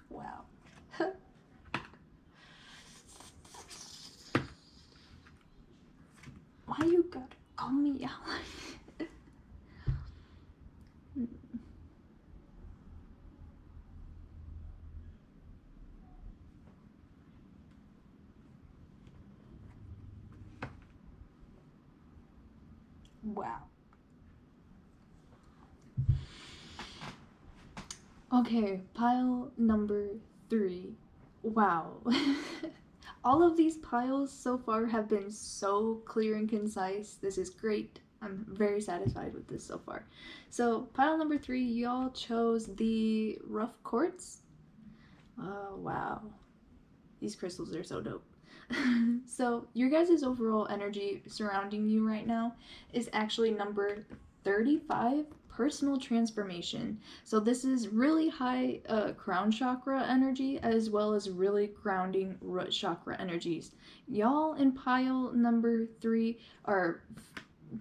Wow. Why you gotta call me out like that? Wow. Okay, pile number 3. Wow. All of these piles so far have been so clear and concise. This is great. I'm very satisfied with this so far. So pile number 3, y'all chose the rough quartz. Oh, wow. These crystals are so dope. So your guys' overall energy surrounding you right now is actually number 35, personal transformation. So this is really high crown chakra energy, as well as really grounding root chakra energies. Y'all in pile number 3 are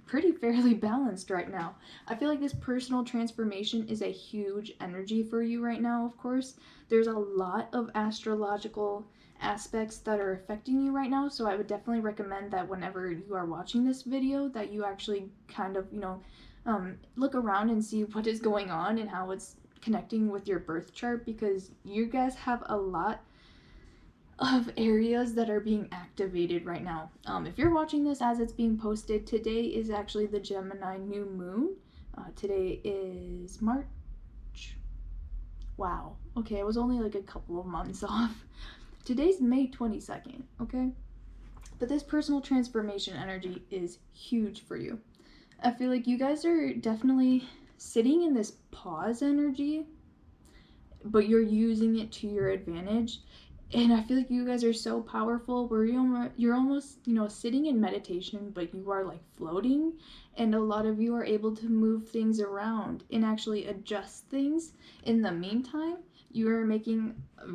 pretty fairly balanced right now. I feel like this personal transformation is a huge energy for you right now. Of course, there's a lot of astrological aspects that are affecting you right now, so I would definitely recommend that whenever you are watching this video that you actually kind of, you know, look around and see what is going on and how it's connecting with your birth chart, because you guys have a lot of areas that are being activated right now. If you're watching this as it's being posted, today is actually the Gemini new moon. Today is March. Wow. Okay, I was only like a couple of months off. Today's May 22nd, okay? But this personal transformation energy is huge for you. I feel like you guys are definitely sitting in this pause energy, but you're using it to your advantage. And I feel like you guys are so powerful where you're almost, you know, sitting in meditation, but you are like floating. And a lot of you are able to move things around and actually adjust things. In the meantime, you are making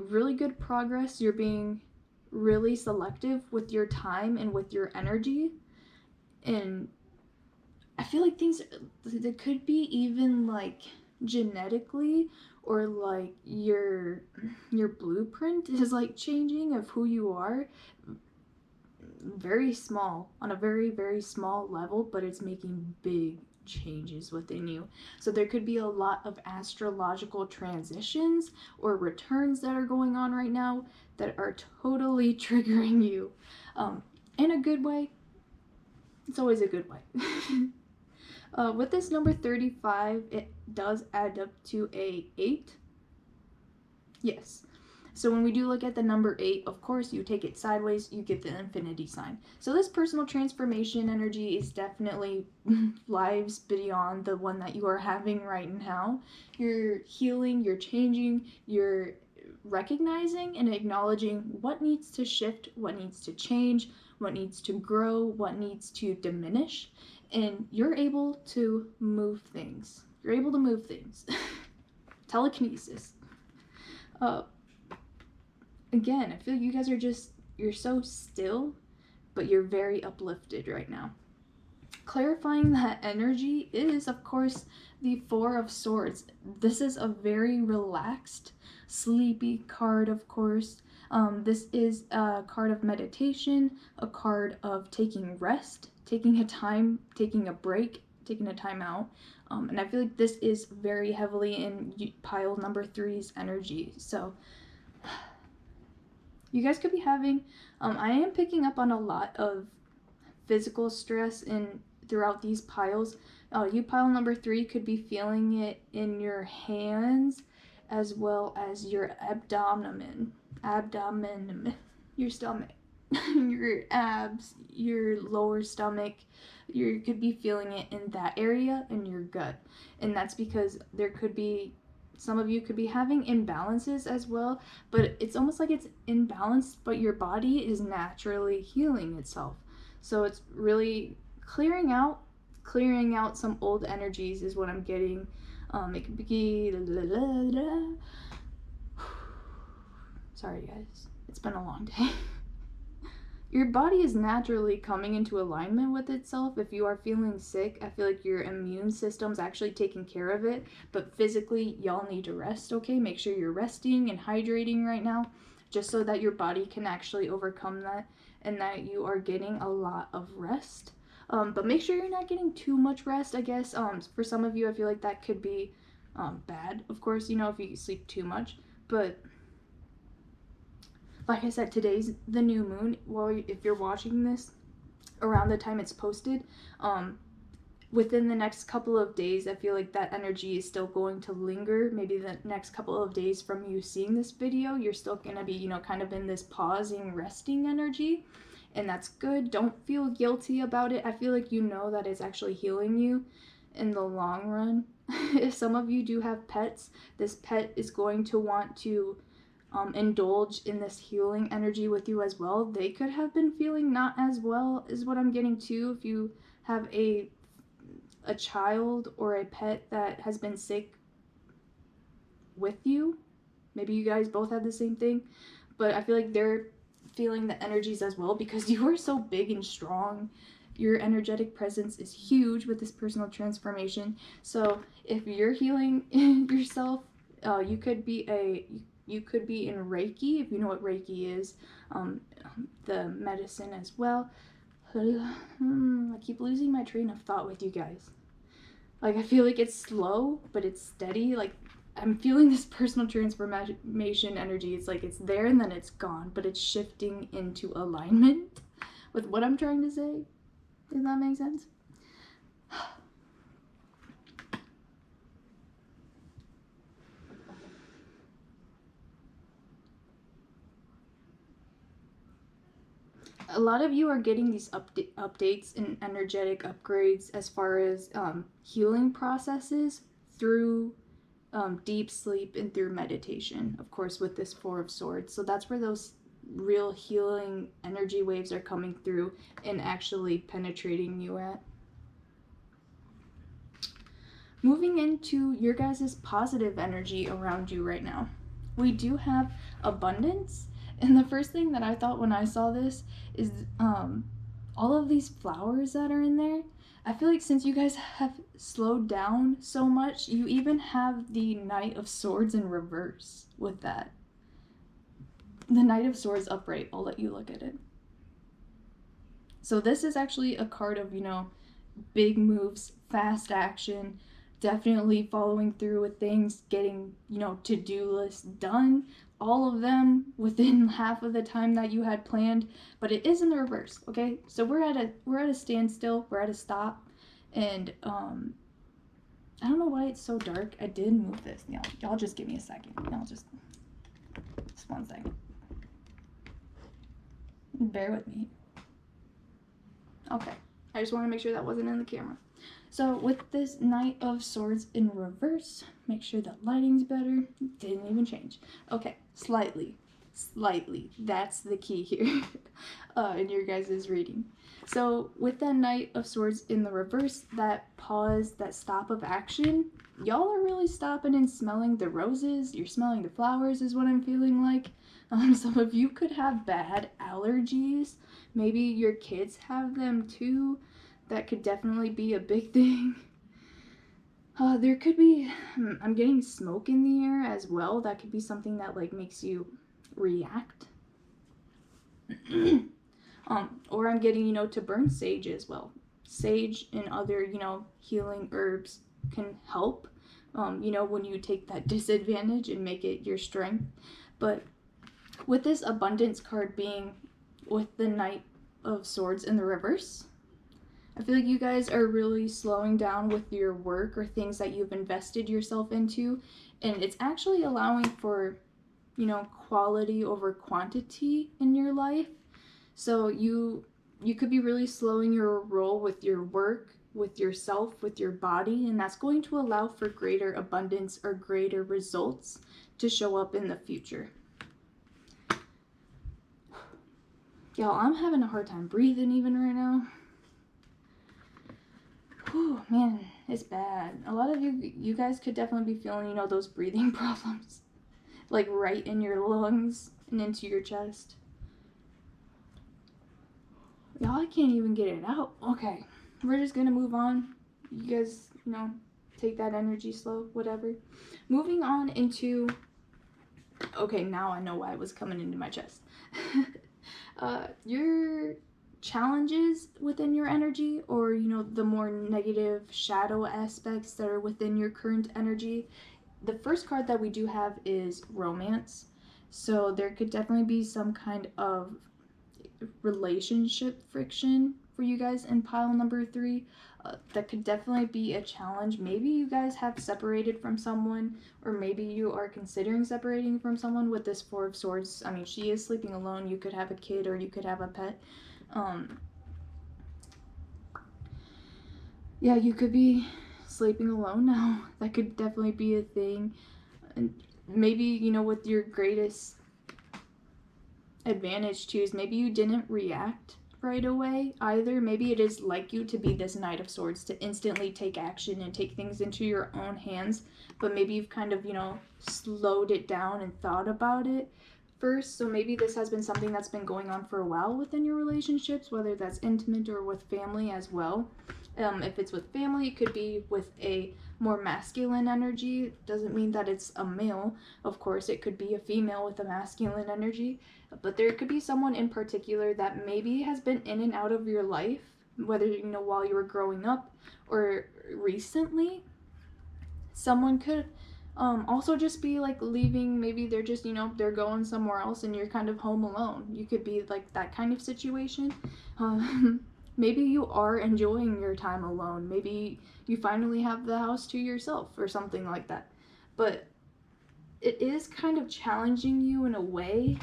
really good progress. You're being really selective with your time and with your energy. And I feel like things that could be even like genetically, or like your blueprint is like changing of who you are, very small, on a very, very small level, but it's making big changes within you. So there could be a lot of astrological transitions or returns that are going on right now that are totally triggering you. in a good way. It's always a good way. With this number 35, it does add up to a 8. Yes. So when we do look at the number 8, of course, you take it sideways, you get the infinity sign. So this personal transformation energy is definitely lives beyond the one that you are having right now. You're healing, you're changing, you're recognizing and acknowledging what needs to shift, what needs to change, what needs to grow, what needs to diminish, and you're able to move things. You're able to move things. Telekinesis. Again, I feel you guys are you're so still, but you're very uplifted right now. Clarifying that energy is, of course, the Four of Swords. This is a very relaxed, sleepy card, of course. This is a card of meditation, a card of taking rest, taking a time, taking a break, taking a time out. And I feel like this is very heavily in pile number 3's energy. So you guys could be having, I am picking up on a lot of physical stress throughout these piles. You pile number 3 could be feeling it in your hands as well as your abdomen, your stomach, your abs, your lower stomach. You could be feeling it in that area in your gut. And that's because there could be, some of you could be having imbalances as well, but it's almost like it's imbalanced, but your body is naturally healing itself. So it's really clearing out some old energies is what I'm getting. It could be sorry guys, it's been a long day. Your body is naturally coming into alignment with itself. If you are feeling sick, I feel like your immune system's actually taking care of it, but physically y'all need to rest, okay? Make sure you're resting and hydrating right now, just so that your body can actually overcome that and that you are getting a lot of rest. But make sure you're not getting too much rest, I guess. For some of you, I feel like that could be bad, of course, you know, if you sleep too much. But like I said, today's the new moon. Well, if you're watching this around the time it's posted, within the next couple of days, I feel like that energy is still going to linger. Maybe the next couple of days from you seeing this video, you're still going to be, you know, kind of in this pausing, resting energy. And that's good. Don't feel guilty about it. I feel like you know that it's actually healing you in the long run. If some of you do have pets, this pet is going to want to indulge in this healing energy with you as well. They could have been feeling not as well, is what I'm getting too. If you have a child or a pet that has been sick with you, maybe you guys both had the same thing, but I feel like they're feeling the energies as well because you are so big and strong. Your energetic presence is huge with this personal transformation. So if you're healing yourself, you could be in Reiki, if you know what Reiki is, the medicine as well. I keep losing my train of thought with you guys. Like, I feel like it's slow, but it's steady. Like, I'm feeling this personal transformation energy. It's like it's there and then it's gone, but it's shifting into alignment with what I'm trying to say. Does that make sense? A lot of you are getting these updates and energetic upgrades as far as healing processes through deep sleep and through meditation, of course, with this Four of Swords. So that's where those real healing energy waves are coming through and actually penetrating you at. Moving into your guys' positive energy around you right now. We do have abundance. And the first thing that I thought when I saw this is all of these flowers that are in there. I feel like since you guys have slowed down so much, you even have the Knight of Swords in reverse with that. The Knight of Swords upright, I'll let you look at it. So this is actually a card of, you know, big moves, fast action, definitely following through with things, getting, you know, to-do lists done, all of them within half of the time that you had planned. But it is in the reverse, okay? So we're at a standstill, we're at a stop, and I don't know why it's so dark. I did move this. Y'all just give me a second. Just 1 second. Bear with me. Okay, I just want to make sure that wasn't in the camera. So with this Knight of Swords in reverse, make sure the lighting's better. Didn't even change. Okay, slightly. That's the key here in your guys' reading. So with that Knight of Swords in the reverse, that pause, that stop of action, y'all are really stopping and smelling the roses. You're smelling the flowers is what I'm feeling like. Some of you could have bad allergies. Maybe your kids have them too. That could definitely be a big thing. There could be, I'm getting smoke in the air as well. That could be something that like makes you react. Or I'm getting, you know, to burn sage as well. Sage and other, you know, healing herbs can help, you know, when you take that disadvantage and make it your strength. But with this abundance card being with the Knight of Swords in the reverse, I feel like you guys are really slowing down with your work or things that you've invested yourself into, and it's actually allowing for, you know, quality over quantity in your life. So you could be really slowing your roll with your work, with yourself, with your body, and that's going to allow for greater abundance or greater results to show up in the future. Y'all, I'm having a hard time breathing even right now. Whew, man, it's bad. A lot of you guys could definitely be feeling, you know, those breathing problems. Like right in your lungs and into your chest. Y'all, I can't even get it out. Okay, we're just gonna move on. You guys, you know, take that energy slow, whatever. Moving on into, okay, now I know why it was coming into my chest. Your challenges within your energy, or, you know, the more negative shadow aspects that are within your current energy. The first card that we do have is romance. So there could definitely be some kind of relationship friction for you guys in pile number 3. That could definitely be a challenge. Maybe you guys have separated from someone, or maybe you are considering separating from someone with this 4 of Swords. I mean, she is sleeping alone. You could have a kid, or you could have a pet. Yeah, you could be sleeping alone now. That could definitely be a thing. And maybe, you know, with your greatest advantage too is maybe you didn't react right away either. Maybe it is like you to be this Knight of Swords, to instantly take action and take things into your own hands, but maybe you've kind of, you know, slowed it down and thought about it first. So maybe this has been something that's been going on for a while within your relationships, whether that's intimate or with family as well. If it's with family, it could be with a more masculine energy. Doesn't mean that it's a male. Of course, it could be a female with a masculine energy. But there could be someone in particular that maybe has been in and out of your life, whether, you know, while you were growing up or recently. Someone could also just be like leaving. Maybe they're just, you know, they're going somewhere else and you're kind of home alone. You could be like that kind of situation. Maybe you are enjoying your time alone. Maybe you finally have the house to yourself or something like that. But it is kind of challenging you in a way.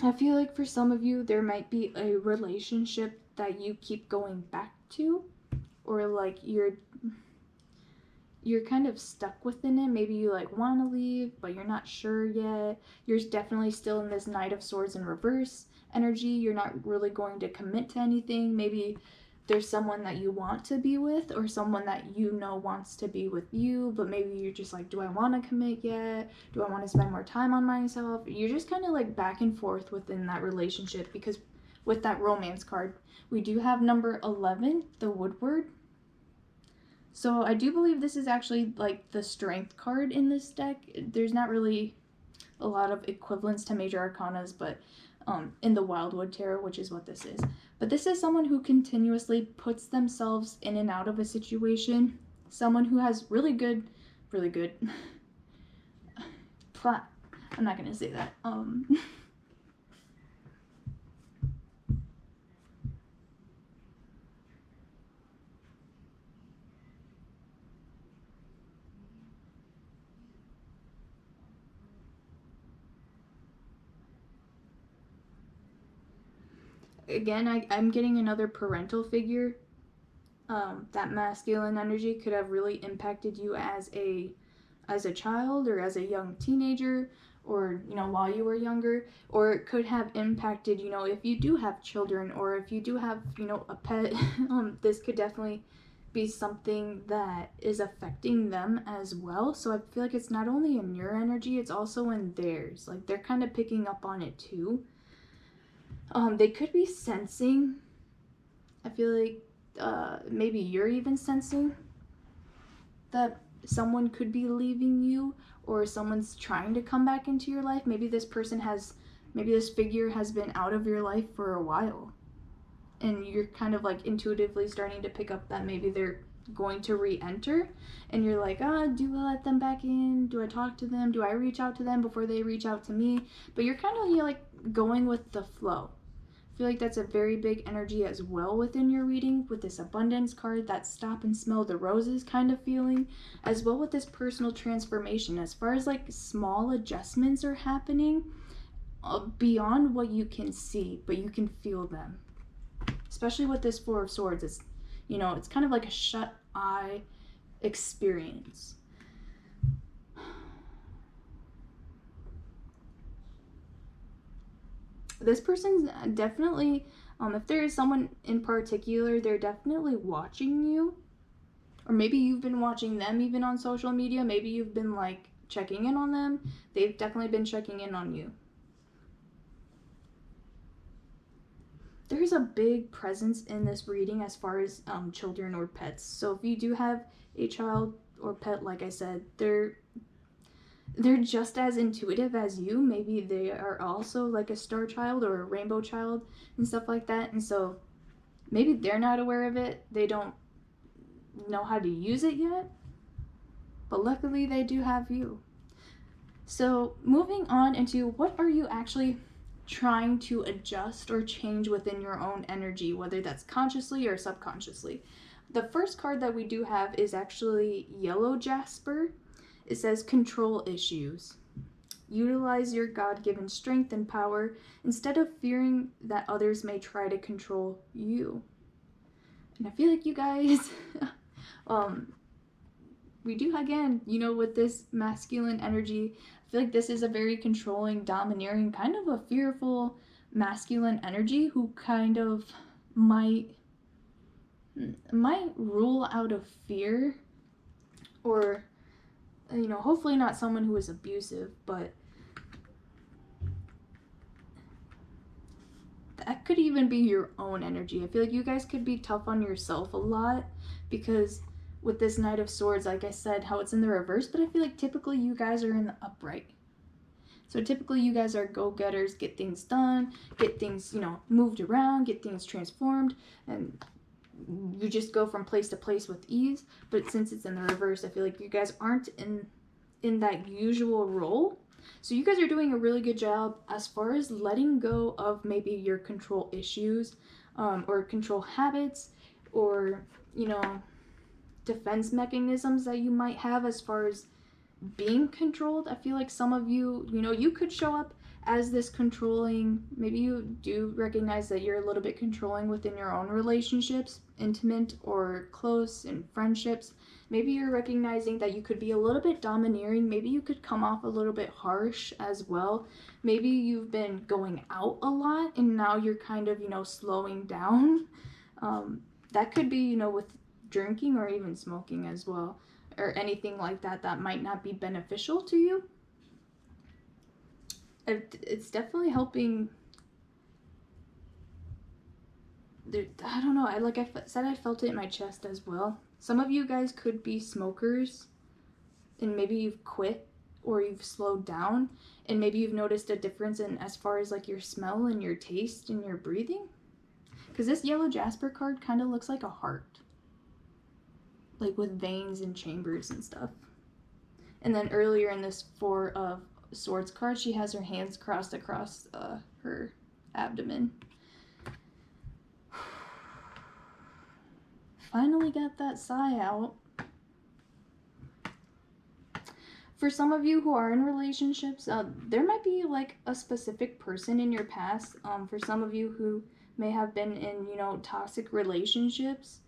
I feel like for some of you, there might be a relationship that you keep going back to, or like you're kind of stuck within it. Maybe you like want to leave, but you're not sure yet. You're definitely still in this Knight of Swords in reverse energy. You're not really going to commit to anything. Maybe there's someone that you want to be with, or someone that you know wants to be with you, but maybe you're just like, do I want to commit yet? Do I want to spend more time on myself? You're just kind of like back and forth within that relationship, because with that romance card, we do have number 11, the Woodward. So I do believe this is actually like the strength card in this deck. There's not really a lot of equivalents to major arcanas, but in the Wildwood Tarot, which is what this is. But this is someone who continuously puts themselves in and out of a situation. Someone who has really good plot. I'm not gonna say that. Again, I'm getting another parental figure. That masculine energy could have really impacted you as a child or as a young teenager, or while you were younger, or it could have impacted if you do have children, or if you do have a pet. This could definitely be something that is affecting them as well. So I feel like it's not only in your energy, it's also in theirs. Like they're kind of picking up on it too. They could be sensing, I feel like maybe you're even sensing that someone could be leaving you, or someone's trying to come back into your life. Maybe this figure has been out of your life for a while, and you're kind of like intuitively starting to pick up that maybe they're going to re-enter, and you're like, do I let them back in? Do I talk to them? Do I reach out to them before they reach out to me? But you're kind of like going with the flow. I feel like that's a very big energy as well within your reading, with this abundance card, that stop and smell the roses kind of feeling, as well with this personal transformation. As far as like small adjustments are happening beyond what you can see, but you can feel them. Especially with this Four of Swords, it's it's kind of like a shut eye experience. This person's definitely, if there is someone in particular, they're definitely watching you. Or maybe you've been watching them even on social media. Maybe you've been like checking in on them. They've definitely been checking in on you. There's a big presence in this reading as far as children or pets. So if you do have a child or pet, like I said, they're just as intuitive as you. Maybe they are also like a star child or a rainbow child and stuff like that. And so maybe they're not aware of it. They don't know how to use it yet. But luckily they do have you. So moving on into what are you actually trying to adjust or change within your own energy, whether that's consciously or subconsciously. The first card that we do have is actually Yellow Jasper. It says control issues. Utilize your God-given strength and power instead of fearing that others may try to control you. And I feel like you guys, we do, again, with this masculine energy, I feel like this is a very controlling, domineering, kind of a fearful masculine energy who kind of might rule out of fear, or hopefully not someone who is abusive, but that could even be your own energy. I feel like you guys could be tough on yourself a lot, because with this Knight of Swords, like I said, how it's in the reverse, but I feel like typically you guys are in the upright. So typically you guys are go-getters, get things done, get things, moved around, get things transformed, and you just go from place to place with ease. But since it's in the reverse, I feel like you guys aren't in that usual role. So you guys are doing a really good job as far as letting go of maybe your control issues, or control habits, or defense mechanisms that you might have as far as being controlled. I feel like some of you, you could show up as this controlling. Maybe you do recognize that you're a little bit controlling within your own relationships, intimate or close, and friendships. Maybe you're recognizing that you could be a little bit domineering. Maybe you could come off a little bit harsh as well. Maybe you've been going out a lot and now you're kind of, slowing down. That could be, with drinking or even smoking as well, or anything like that that might not be beneficial to you. It's definitely helping. I don't know, like I said, I felt it in my chest as well. Some of you guys could be smokers, and maybe you've quit, or you've slowed down, and maybe you've noticed a difference in as far as like your smell and your taste and your breathing. Because this yellow jasper card kind of looks like a heart, like with veins and chambers and stuff. And then earlier in this Four of Swords card, she has her hands crossed across her abdomen. Finally got that sigh out. For some of you who are in relationships, there might be like a specific person in your past. For some of you who may have been in, you know, toxic relationships,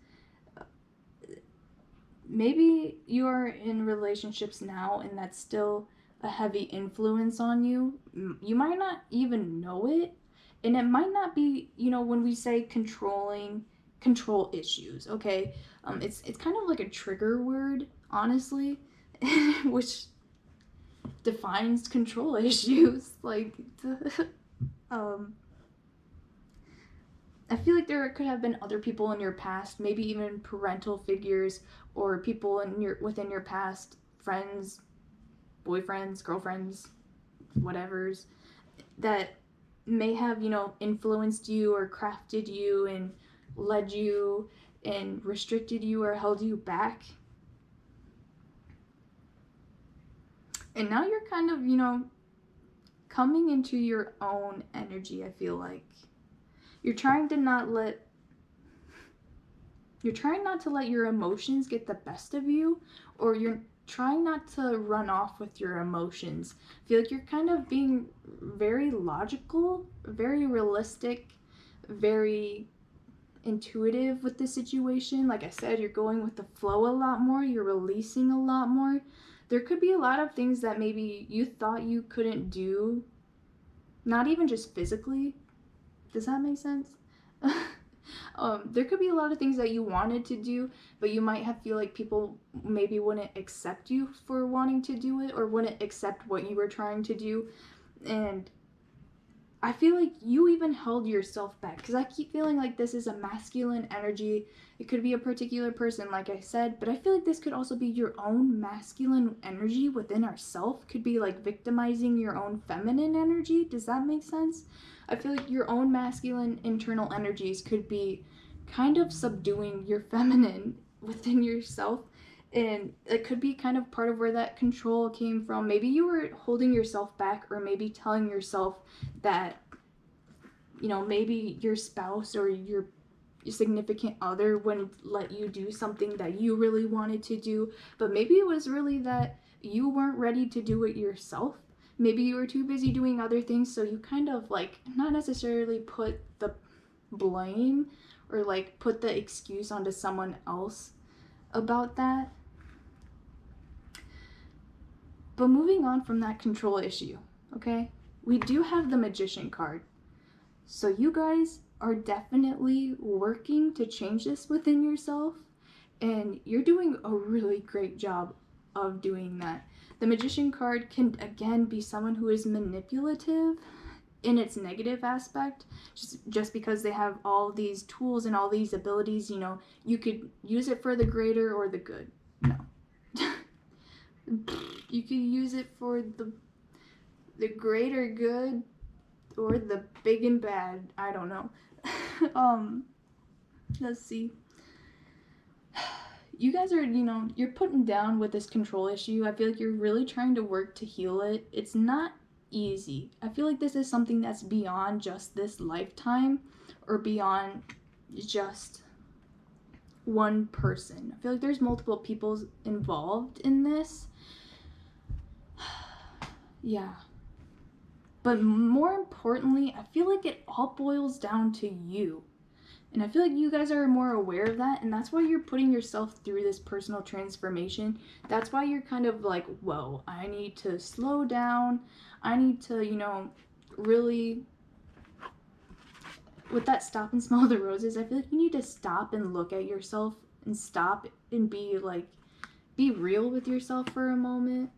maybe you are in relationships now and that's still a heavy influence on you. You might not even know it, and it might not be, you know, when we say control issues, okay? It's kind of like a trigger word, honestly, which defines control issues. Like, I feel like there could have been other people in your past, maybe even parental figures or people within your past, friends, boyfriends, girlfriends, whatevers, that may have, you know, influenced you or crafted you and led you and restricted you or held you back. And now you're kind of, you know, coming into your own energy, I feel like. You're trying not to let your emotions get the best of you, or you're trying not to run off with your emotions. I feel like you're kind of being very logical, very realistic, very intuitive with the situation. Like I said, you're going with the flow a lot more, you're releasing a lot more. There could be a lot of things that maybe you thought you couldn't do, not even just physically. Does that make sense? There could be a lot of things that you wanted to do, but you might feel like people maybe wouldn't accept you for wanting to do it, or wouldn't accept what you were trying to do. And I feel like you even held yourself back, because I keep feeling like this is a masculine energy. It could be a particular person, like I said, but I feel like this could also be your own masculine energy within ourself. Could be like victimizing your own feminine energy. Does that make sense? I feel like your own masculine internal energies could be kind of subduing your feminine within yourself. And it could be kind of part of where that control came from. Maybe you were holding yourself back, or maybe telling yourself that, you know, maybe your spouse or your significant other wouldn't let you do something that you really wanted to do. But maybe it was really that you weren't ready to do it yourself. Maybe you were too busy doing other things, so you kind of like not necessarily put the blame or like put the excuse onto someone else about that. But moving on from that control issue, okay? We do have the Magician card. So you guys are definitely working to change this within yourself, and you're doing a really great job of doing that. The Magician card can again be someone who is manipulative in its negative aspect, just because they have all these tools and all these abilities. You know, you could use it for the greater or the good. No. You could use it for the greater good or the big and bad. I don't know. Let's see. You guys are, you know, you're putting down with this control issue. I feel like you're really trying to work to heal it. It's not easy. I feel like this is something that's beyond just this lifetime, or beyond just one person. I feel like there's multiple people involved in this. Yeah. But more importantly, I feel like it all boils down to you. And I feel like you guys are more aware of that, and that's why you're putting yourself through this personal transformation. That's why you're kind of like, whoa, I need to slow down. I need to, you know, really, with that stop and smell the roses, I feel like you need to stop and look at yourself and stop and be real with yourself for a moment.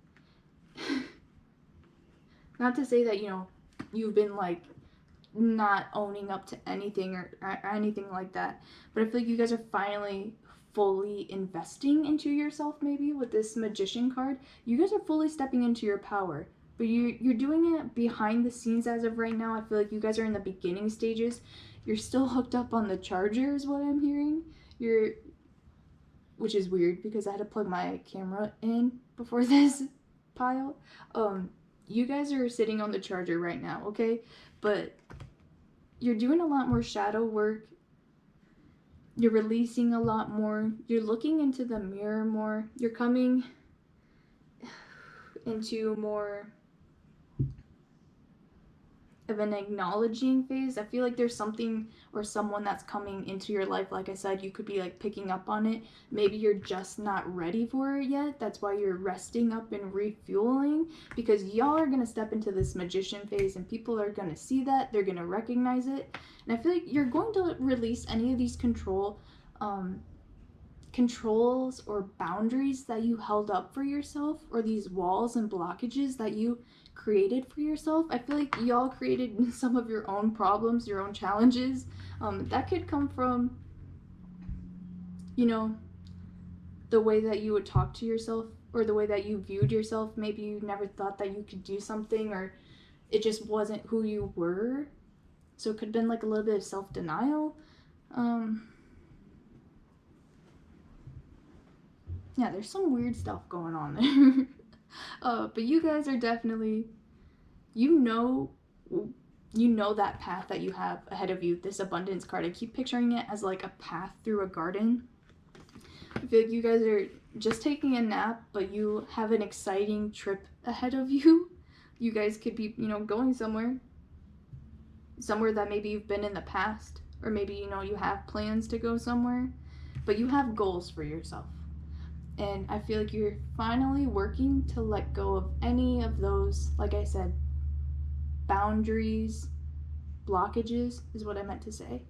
Not to say that, you know, you've been like not owning up to anything or anything like that, but I feel like you guys are finally fully investing into yourself, maybe with this Magician card. You guys are fully stepping into your power, but you're doing it behind the scenes as of right now. I feel like you guys are in the beginning stages. You're still hooked up on the charger is what I'm hearing. Which is weird because I had to plug my camera in before this pile. You guys are sitting on the charger right now, okay? But you're doing a lot more shadow work. You're releasing a lot more. You're looking into the mirror more. You're coming into more of an acknowledging phase. I feel like there's something or someone that's coming into your life. Like I said, you could be like picking up on it. Maybe you're just not ready for it yet. That's why you're resting up and refueling, because y'all are going to step into this Magician phase and people are going to see that. They're going to recognize it. And I feel like you're going to release any of these controls or boundaries that you held up for yourself, or these walls and blockages that you created for yourself. I feel like y'all created some of your own problems, your own challenges. That could come from, you know, the way that you would talk to yourself, or the way that you viewed yourself. Maybe you never thought that you could do something, or it just wasn't who you were. So it could have been like a little bit of self-denial. Yeah, there's some weird stuff going on there. But you guys are definitely, you know that path that you have ahead of you, this abundance card. I keep picturing it as like a path through a garden. I feel like you guys are just taking a nap, but you have an exciting trip ahead of you. You guys could be, you know, going somewhere that maybe you've been in the past, or maybe, you know, you have plans to go somewhere, but you have goals for yourself. And I feel like you're finally working to let go of any of those, like I said, boundaries, blockages is what I meant to say,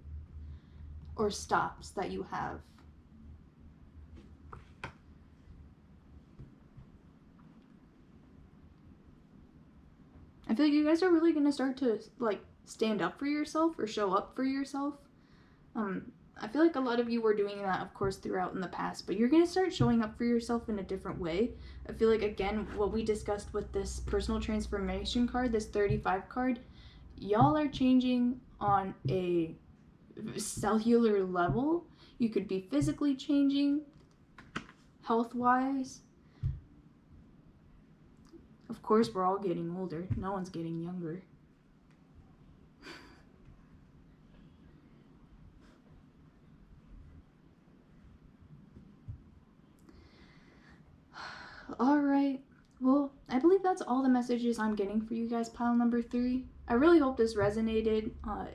or stops that you have. I feel like you guys are really going to start to like stand up for yourself or show up for yourself. I feel like a lot of you were doing that, of course, throughout in the past, but you're going to start showing up for yourself in a different way. I feel like, again, what we discussed with this personal transformation card, this 35 card, y'all are changing on a cellular level. You could be physically changing, health-wise. Of course, we're all getting older. No one's getting younger. Alright, well, I believe that's all the messages I'm getting for you guys, pile number 3. I really hope this resonated. I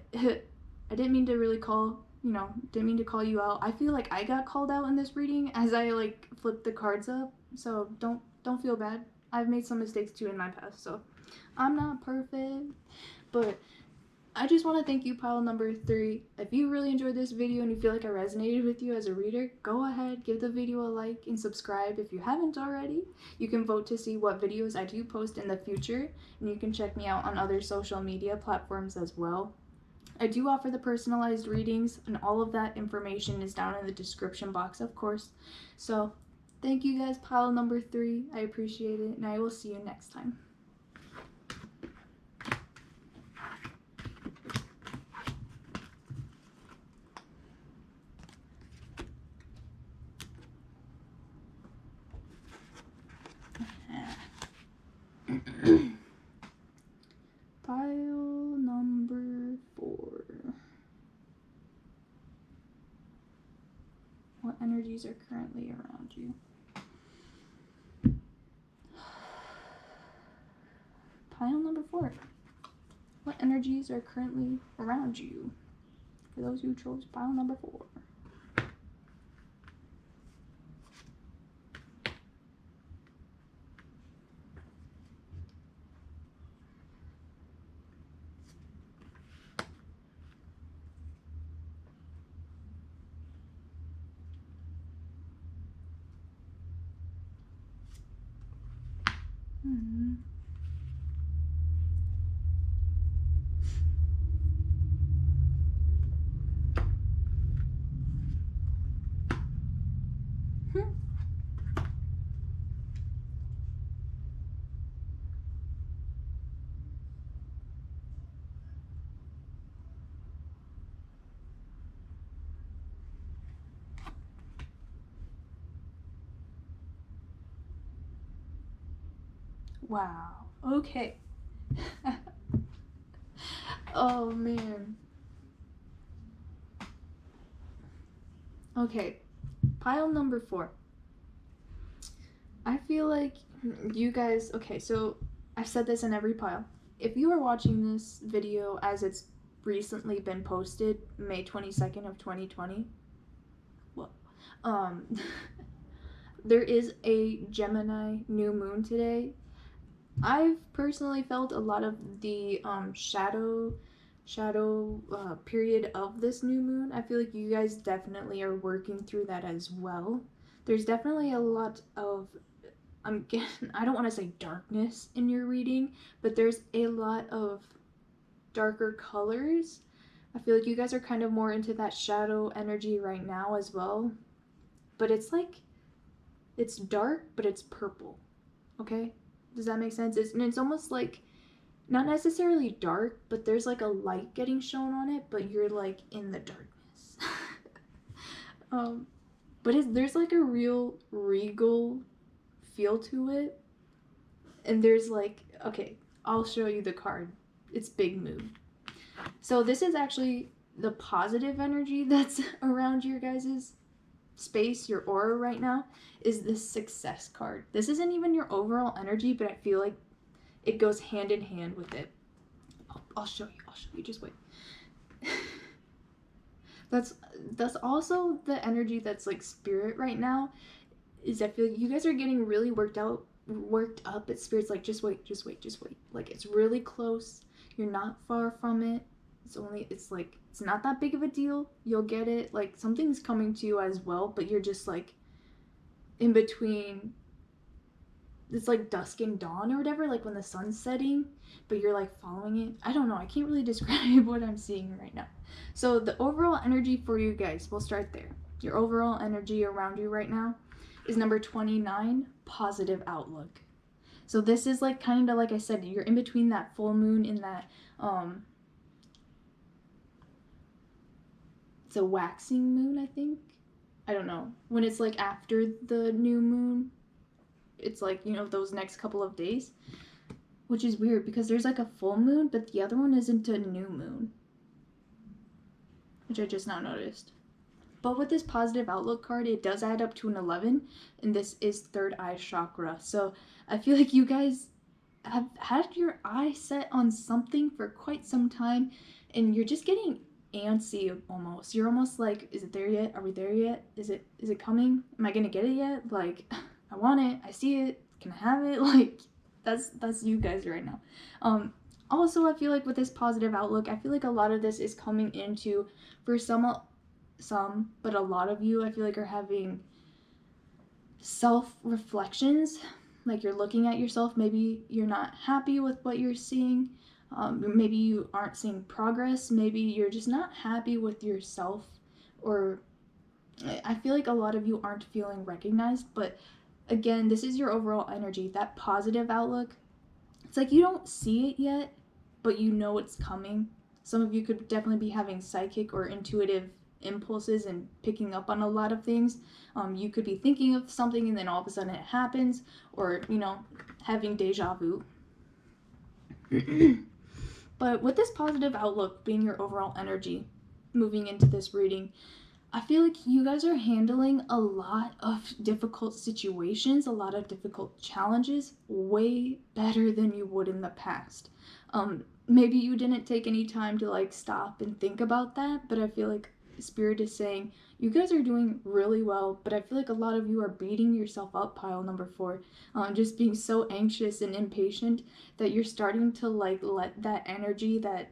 didn't mean to really didn't mean to call you out. I feel like I got called out in this reading as I like flipped the cards up, so don't feel bad. I've made some mistakes too in my past, so I'm not perfect, but I just want to thank you, pile number 3. If you really enjoyed this video and you feel like I resonated with you as a reader, go ahead, give the video a like and subscribe if you haven't already. You can vote to see what videos I do post in the future, and you can check me out on other social media platforms as well. I do offer the personalized readings, and all of that information is down in the description box, of course. So thank you guys, pile number 3. I appreciate it, and I will see you next time. Pile number 4. What energies are currently around you? Pile number 4. What energies are currently around you? For those who chose pile number 4. Wow. Okay. Oh man. Okay. Pile number 4. I feel like you guys, okay, so I've said this in every pile. If you are watching this video as it's recently been posted, May 22nd of 2020, well, there is a Gemini new moon today. I've personally felt a lot of the shadow period of this new moon. I feel like you guys definitely are working through that as well. There's definitely a lot of I don't want to say darkness in your reading, but there's a lot of darker colors. I feel like you guys are kind of more into that shadow energy right now as well. But it's like, it's dark, but it's purple. Okay? Does that make sense? It's almost like, not necessarily dark, but there's like a light getting shown on it, but you're like in the darkness. But there's like a real regal feel to it. And there's like, okay, I'll show you the card. It's Big Moon. So this is actually the positive energy that's around your guys' space, your aura right now, is this Success card. This isn't even your overall energy, but I feel like it goes hand in hand with it. I'll show you, just wait. That's also the energy that's like spirit right now, is I feel like you guys are getting really worked up, but spirit's like, just wait. Like, it's really close. You're not far from it. It's like, it's not that big of a deal. You'll get it. Like, something's coming to you as well, but you're just like in between. It's like dusk and dawn or whatever, like when the sun's setting, but you're like following it. I don't know. I can't really describe what I'm seeing right now. So the overall energy for you guys, we'll start there. Your overall energy around you right now is number 29, positive outlook. So this is like kind of like I said, you're in between that full moon and that it's a waxing moon, I think. I don't know. When it's like after the new moon, it's like, you know, those next couple of days, which is weird because there's like a full moon, but the other one isn't a new moon, which I just now noticed. But with this positive outlook card, it does add up to an 11, and this is third eye chakra. So I feel like you guys have had your eye set on something for quite some time, and you're just getting antsy almost. You're almost like, is it there yet? Are we there yet? Is it coming? Am I gonna get it yet? Like, I want it. I see it. Can I have it? Like, that's you guys right now. Also, I feel like with this positive outlook, I feel like a lot of this is coming into, for some, but a lot of you, I feel like, are having self-reflections. Like, you're looking at yourself. Maybe you're not happy with what you're seeing. Maybe you aren't seeing progress. Maybe you're just not happy with yourself. Or I feel like a lot of you aren't feeling recognized. But again, this is your overall energy. That positive outlook, it's like you don't see it yet, but you know it's coming. Some of you could definitely be having psychic or intuitive impulses and picking up on a lot of things. You could be thinking of something and then all of a sudden it happens, or, you know, having deja vu. But with this positive outlook being your overall energy moving into this reading, I feel like you guys are handling a lot of difficult situations, a lot of difficult challenges way better than you would in the past. Maybe you didn't take any time to like stop and think about that, but I feel like Spirit is saying you guys are doing really well, but I feel like a lot of you are beating yourself up, pile number 4, just being so anxious and impatient that you're starting to like let that energy, that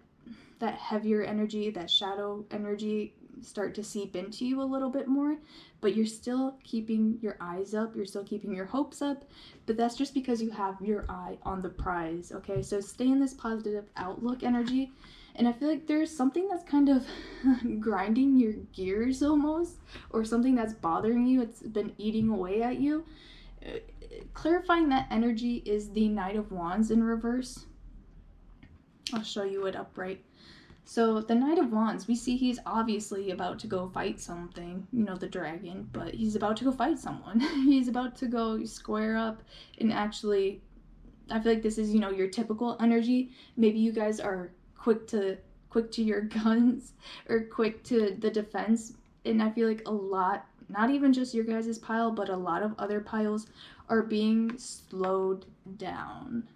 heavier energy, that shadow energy start to seep into you a little bit more, but you're still keeping your eyes up, you're still keeping your hopes up, but that's just because you have your eye on the prize. Okay, so stay in this positive outlook energy. And I feel like there's something that's kind of grinding your gears almost, or something that's bothering you, it's been eating away at you. Clarifying that energy is the Knight of Wands in reverse. I'll show you it upright. So the Knight of Wands, we see he's obviously about to go fight something, you know, the dragon, but he's about to go fight someone. He's about to go square up and actually I feel like this is, you know, your typical energy. Maybe you guys are quick to your guns or quick to the defense. And I feel like a lot, not even just your guys' pile, but a lot of other piles are being slowed down.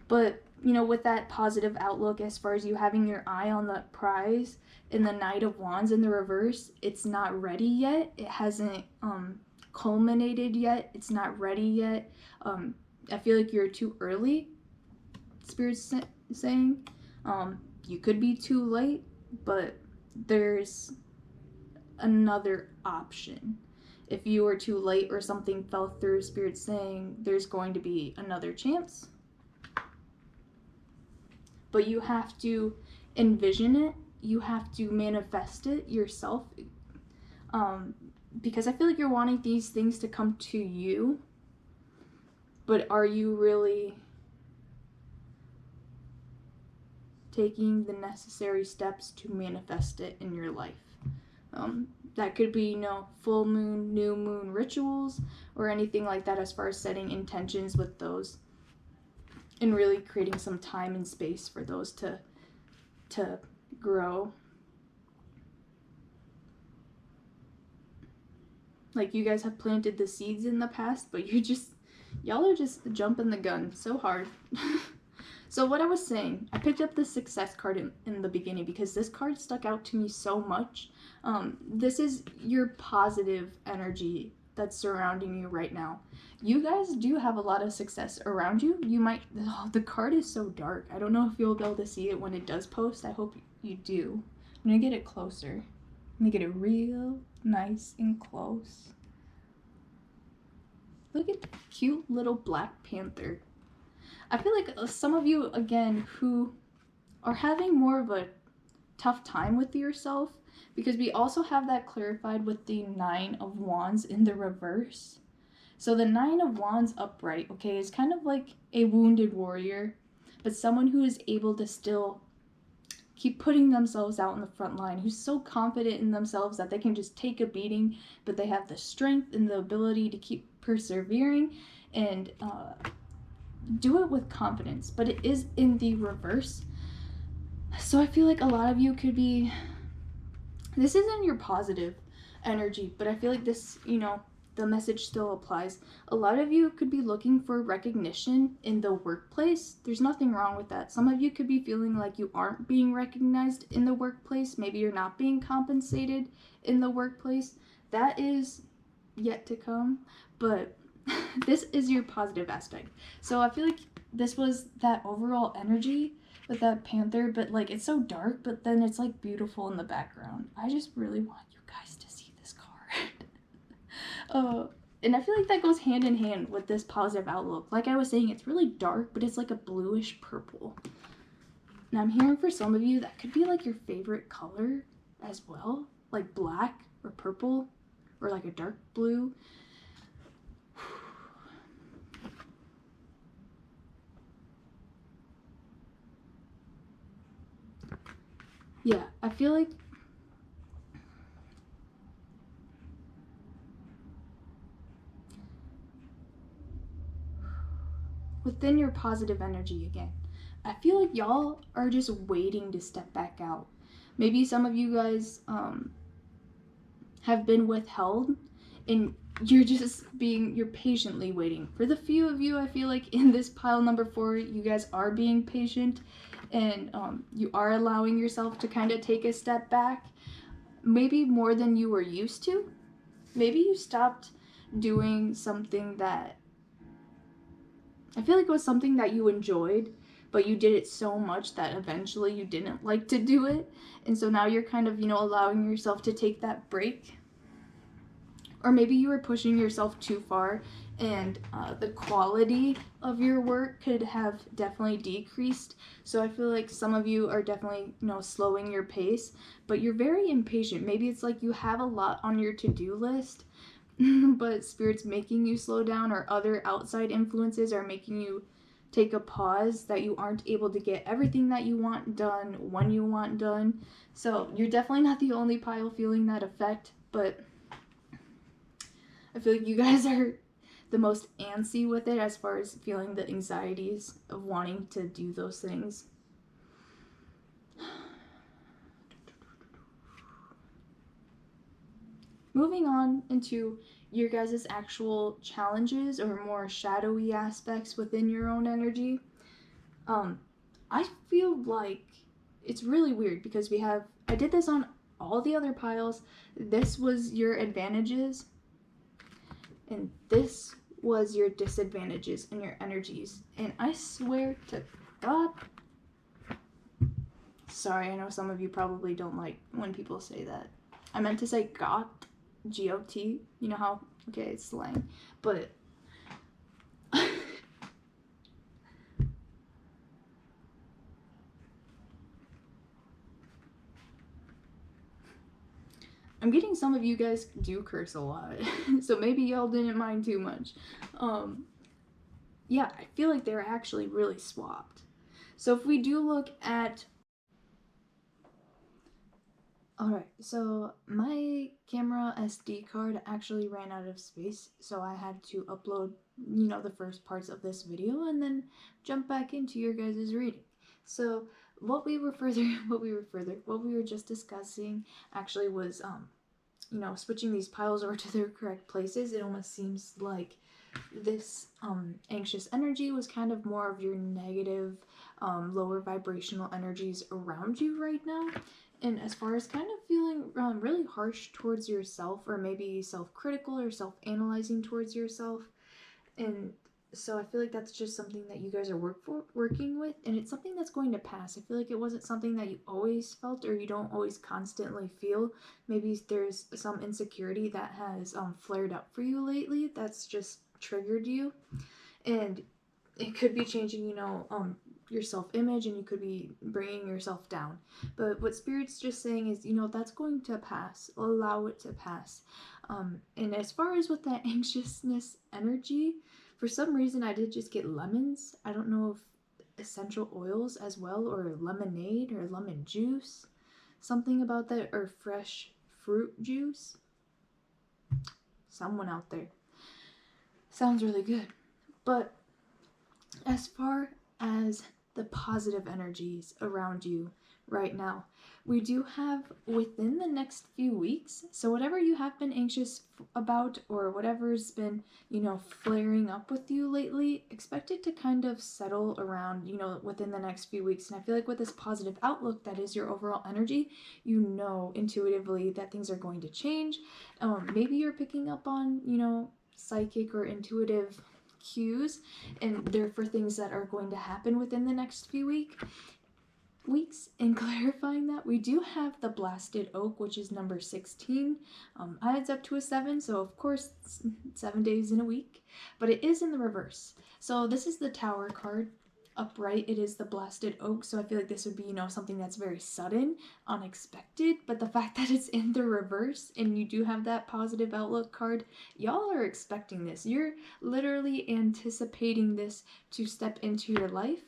But, you know, with that positive outlook, as far as you having your eye on the prize in the Knight of Wands in the reverse, it's not ready yet. It hasn't culminated yet. It's not ready yet. I feel like you're too early, Spirit's saying. You could be too late, but there's another option. If you were too late or something fell through, Spirit's saying there's going to be another chance. But you have to envision it. You have to manifest it yourself. Because I feel like you're wanting these things to come to you. But are you really taking the necessary steps to manifest it in your life? That could be, you know, full moon, new moon rituals or anything like that, as far as setting intentions with those. And really creating some time and space for those to grow. Like, you guys have planted the seeds in the past, but y'all are just jumping the gun so hard. So what I was saying, I picked up the success card in the beginning because this card stuck out to me so much. This is your positive energy that's surrounding you right now. You guys do have a lot of success around you. You might, the card is so dark. I don't know if you'll be able to see it when it does post. I hope you do. I'm gonna get it closer. I'm gonna get it real nice and close. Look at the cute little Black Panther. I feel like some of you, again, who are having more of a tough time with yourself, because we also have that clarified with the Nine of Wands in the reverse. So the Nine of Wands upright, okay, is kind of like a wounded warrior, but someone who is able to still keep putting themselves out in the front line, who's so confident in themselves that they can just take a beating, but they have the strength and the ability to keep persevering and do it with confidence. But it is in the reverse. So I feel like a lot of you could be, this isn't your positive energy, but I feel like this, you know, the message still applies. A lot of you could be looking for recognition in the workplace. There's nothing wrong with that. Some of you could be feeling like you aren't being recognized in the workplace. Maybe you're not being compensated in the workplace. That is yet to come, but this is your positive aspect. So I feel like this was that overall energy with that panther, but like it's so dark, but then it's like beautiful in the background. I just really want you guys to see this card. And I feel like that goes hand in hand with this positive outlook. Like I was saying, it's really dark, but it's like a bluish purple. And I'm hearing for some of you that could be like your favorite color as well, like black or purple or like a dark blue. Yeah, I feel like within your positive energy again, I feel like y'all are just waiting to step back out. Maybe some of you guys have been withheld and you're patiently waiting. For the few of you, I feel like in this pile number 4, you guys are being patient and you are allowing yourself to kind of take a step back, maybe more than you were used to. Maybe you stopped doing something that I feel like it was something that you enjoyed, but you did it so much that eventually you didn't like to do it. And so now you're kind of, you know, allowing yourself to take that break. Or maybe you were pushing yourself too far and the quality of your work could have definitely decreased. So I feel like some of you are definitely, you know, slowing your pace, but you're very impatient. Maybe it's like you have a lot on your to-do list, but Spirit's making you slow down, or other outside influences are making you take a pause, that you aren't able to get everything that you want done when you want done. So you're definitely not the only pile feeling that effect, but I feel like you guys are the most antsy with it as far as feeling the anxieties of wanting to do those things. Moving on into your guys' actual challenges or more shadowy aspects within your own energy. I feel like it's really weird because I did this on all the other piles. This was your advantages, and this was your disadvantages and your energies. And I swear to God, sorry, I know some of you probably don't like when people say that. I meant to say got, G-O-T. You know how, okay, it's slang. But I'm getting some of you guys do curse a lot, so maybe y'all didn't mind too much. Yeah, I feel like they're actually really swapped. So if we do look at... Alright, so my camera SD card actually ran out of space, so I had to upload, you know, the first parts of this video and then jump back into your guys' reading. So what we were just discussing actually was you know, switching these piles over to their correct places. It almost seems like this anxious energy was kind of more of your negative, lower vibrational energies around you right now. And as far as kind of feeling really harsh towards yourself, or maybe self-critical or self-analyzing towards yourself. And so I feel like that's just something that you guys are working with, and it's something that's going to pass. I feel like it wasn't something that you always felt, or you don't always constantly feel. Maybe there's some insecurity that has flared up for you lately that's just triggered you, and it could be changing, you know, your self-image, and you could be bringing yourself down. But what Spirit's just saying is, you know, that's going to pass. Allow it to pass. And as far as with that anxiousness energy, for some reason I did just get lemons. I don't know if essential oils as well, or lemonade or lemon juice, something about that, or fresh fruit juice. Someone out there. Sounds really good. But as far as the positive energies around you right now, we do have within the next few weeks, so whatever you have been anxious about, or whatever's been, you know, flaring up with you lately, expect it to kind of settle around, you know, within the next few weeks. And I feel like with this positive outlook that is your overall energy, you know intuitively that things are going to change. Maybe you're picking up on, you know, psychic or intuitive cues, and they're for things that are going to happen within the next few weeks. And clarifying that, we do have the blasted oak, which is number 16. Adds up to a 7, so of course it's 7 days in a week, but it is in the reverse. So this is the Tower card. Upright, it is the blasted oak, so I feel like this would be, you know, something that's very sudden, unexpected. But the fact that it's in the reverse and you do have that positive outlook card, y'all are expecting this. You're literally anticipating this to step into your life.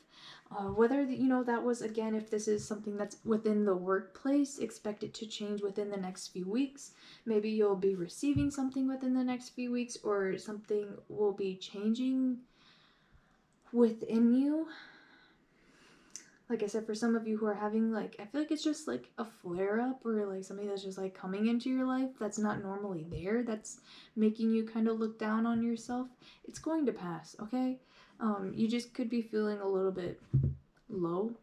Whether, you know, that was, again, if this is something that's within the workplace, expect it to change within the next few weeks. Maybe you'll be receiving something within the next few weeks, or something will be changing within you. Like I said, for some of you who are having, like, I feel like it's just like a flare-up, or like something that's just like coming into your life that's not normally there, that's making you kind of look down on yourself. It's going to pass, okay? You just could be feeling a little bit low.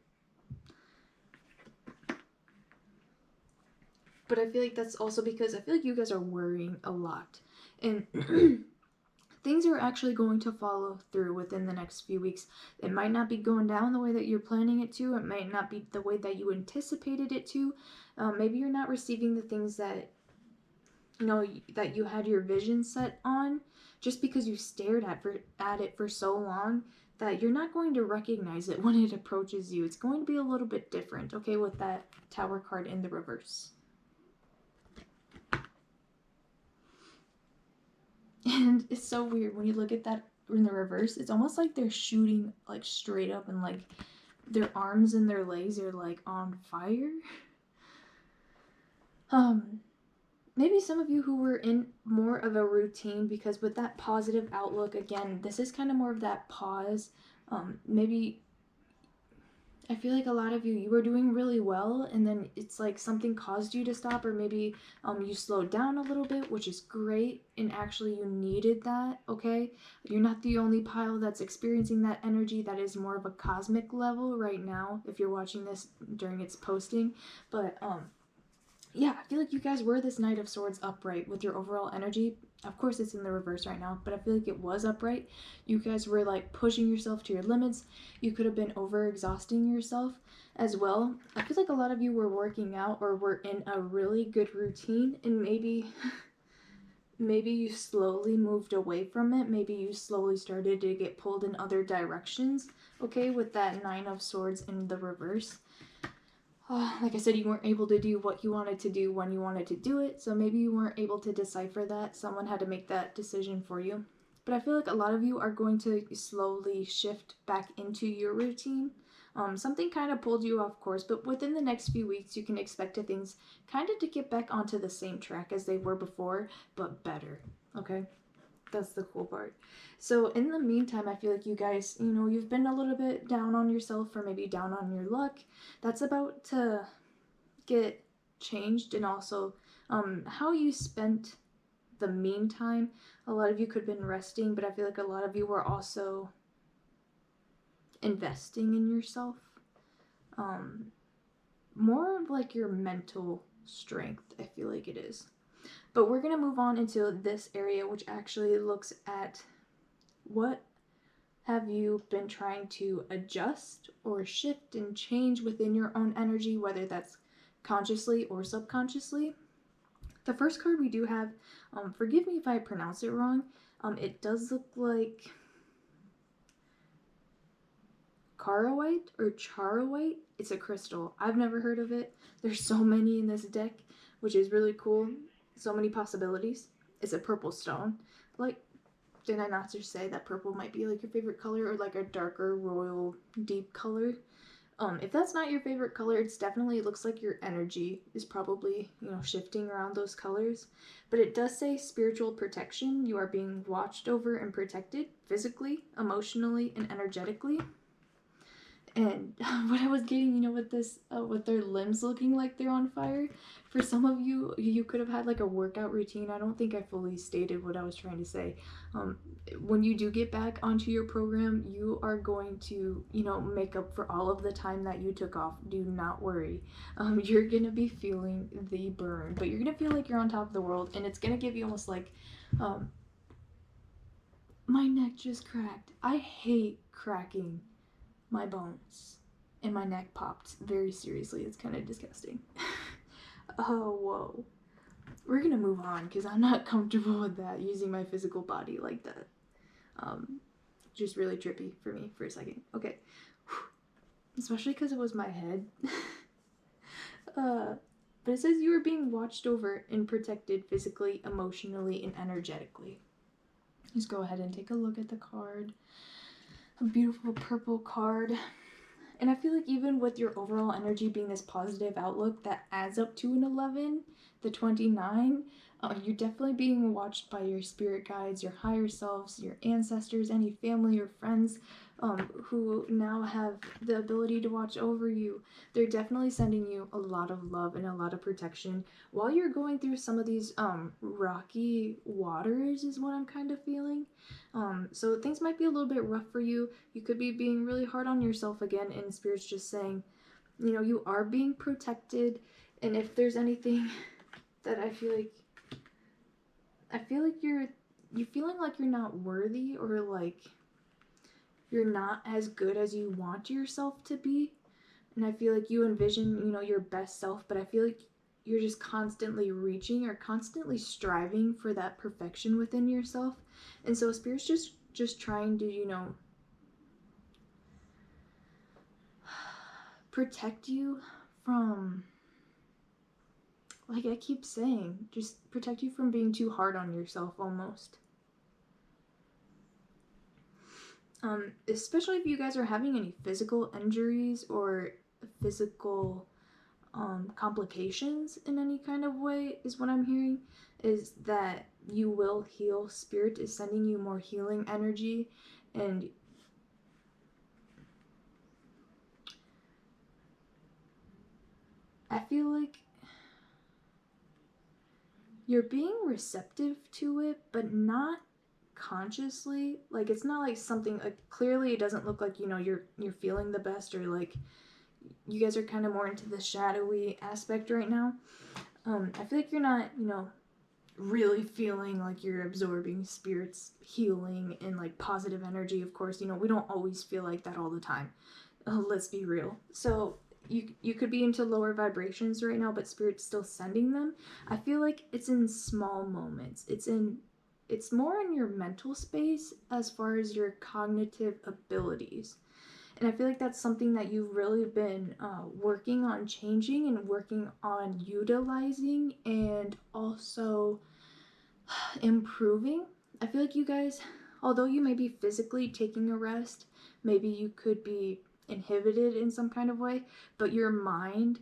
But I feel like that's also because I feel like you guys are worrying a lot. And things are actually going to follow through within the next few weeks. It might not be going down the way that you're planning it to. It might not be the way that you anticipated it to. Maybe you're not receiving the things that, you know, that you had your vision set on, just because you stared at it for so long that you're not going to recognize it when it approaches you. It's going to be a little bit different, okay, with that Tower card in the reverse. And it's so weird when you look at that in the reverse. It's almost like they're shooting like straight up, and like their arms and their legs are like on fire. maybe some of you who were in more of a routine, because with that positive outlook, again, this is kind of more of that pause. Maybe I feel like a lot of you were doing really well, and then it's like something caused you to stop, or maybe you slowed down a little bit, which is great, and actually you needed that, okay? You're not the only pile that's experiencing that energy. That is more of a cosmic level right now, if you're watching this during its posting. But yeah, I feel like you guys were this Knight of Swords upright with your overall energy. Of course, it's in the reverse right now, but I feel like it was upright. You guys were like pushing yourself to your limits. You could have been over-exhausting yourself as well. I feel like a lot of you were working out or were in a really good routine, and maybe you slowly moved away from it. Maybe you slowly started to get pulled in other directions, okay, with that Nine of Swords in the reverse. Like I said, you weren't able to do what you wanted to do when you wanted to do it, so maybe you weren't able to decipher that. Someone had to make that decision for you. But I feel like a lot of you are going to slowly shift back into your routine. Something kind of pulled you off course, but within the next few weeks, you can expect things kind of to get back onto the same track as they were before, but better, okay? That's the cool part. So in the meantime, I feel like you guys, you've been a little bit down on yourself, or maybe down on your luck. That's about to get changed. And also how you spent the meantime. A lot of you could have been resting, but I feel like a lot of you were also investing in yourself. More of like your mental strength, I feel like it is. But we're going to move on into this area, which actually looks at what have you been trying to adjust or shift and change within your own energy, whether that's consciously or subconsciously. The first card we do have, forgive me if I pronounce it wrong, it does look like Charoite or Charoite. It's a crystal. I've never heard of it. There's so many in this deck, which is really cool. So many possibilities. It's a purple stone. Like, did I not just say that purple might be like your favorite color, or like a darker royal deep color? If that's not your favorite color, it looks like your energy is probably, shifting around those colors. But it does say spiritual protection. You are being watched over and protected physically, emotionally, and energetically. And what I was getting, with this, with their limbs looking like they're on fire, for some of you, you could have had like a workout routine. I don't think I fully stated what I was trying to say. When you do get back onto your program, you are going to, make up for all of the time that you took off. Do not worry. You're going to be feeling the burn, but you're going to feel like you're on top of the world, and it's going to give you almost like, my neck just cracked. I hate cracking my bones, and my neck popped very seriously. It's kind of disgusting. Oh, whoa. We're gonna move on because I'm not comfortable with that, using my physical body like that. Just really trippy for me for a second. Okay. Especially because it was my head. But it says you are being watched over and protected physically, emotionally, and energetically. Just go ahead and take a look at the card. A beautiful purple card. And I feel like even with your overall energy being this positive outlook, that adds up to an 11, the 29. You're definitely being watched by your spirit guides, your higher selves, your ancestors, any family or friends who now have the ability to watch over you. They're definitely sending you a lot of love and a lot of protection while you're going through some of these rocky waters, is what I'm kind of feeling. So things might be a little bit rough for you. You could be being really hard on yourself again, and Spirit's just saying, you are being protected. And if there's anything that I feel like you're feeling like you're not worthy, or like you're not as good as you want yourself to be, and I feel like you envision, your best self, but I feel like you're just constantly reaching or constantly striving for that perfection within yourself. And so Spirit's just trying to, protect you from, like I keep saying, just protect you from being too hard on yourself almost. Especially if you guys are having any physical injuries or physical complications in any kind of way, is what I'm hearing, is that you will heal. Spirit is sending you more healing energy, and I feel like you're being receptive to it, but not consciously. Like, it's not like something, like, clearly it doesn't look like, you know, you're feeling the best, or like you guys are kind of more into the shadowy aspect right now. I feel like you're not, you know, really feeling like you're absorbing Spirit's healing and like positive energy. Of course, you know, we don't always feel like that all the time. Let's be real. So you could be into lower vibrations right now, but Spirit's still sending them. I feel like it's in small moments. It's more in your mental space as far as your cognitive abilities. And I feel like that's something that you've really been working on changing and working on utilizing, and also improving. I feel like you guys, although you may be physically taking a rest, maybe you could be inhibited in some kind of way, but your mind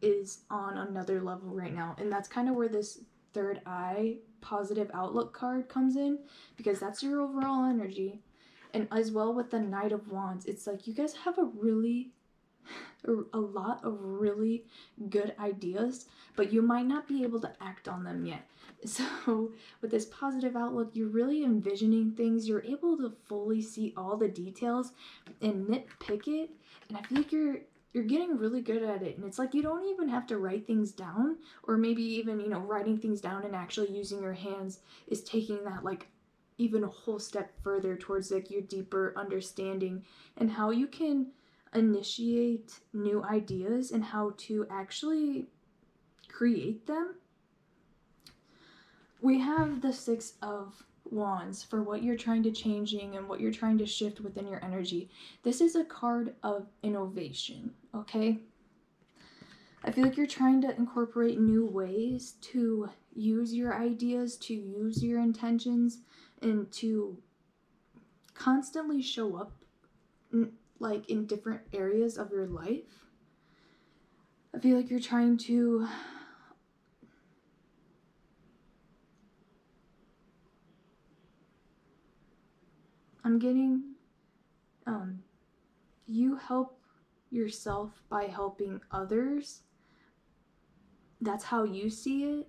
is on another level right now. And that's kind of where this third eye positive outlook card comes in, because that's your overall energy. And as well with the Knight of Wands, it's like you guys have a lot of really good ideas, but you might not be able to act on them yet. So with this positive outlook, you're really envisioning things. You're able to fully see all the details and nitpick it. And I feel like you're getting really good at it. And it's like you don't even have to write things down, or maybe even, you know, writing things down and actually using your hands is taking that like even a whole step further towards like your deeper understanding and how you can initiate new ideas and how to actually create them. We have the Six of Wands for what you're trying to changing and what you're trying to shift within your energy. This is a card of innovation, okay? I feel like you're trying to incorporate new ways to use your ideas, to use your intentions, and to constantly show up like in different areas of your life. I feel like you're trying to you help yourself by helping others. That's how you see it.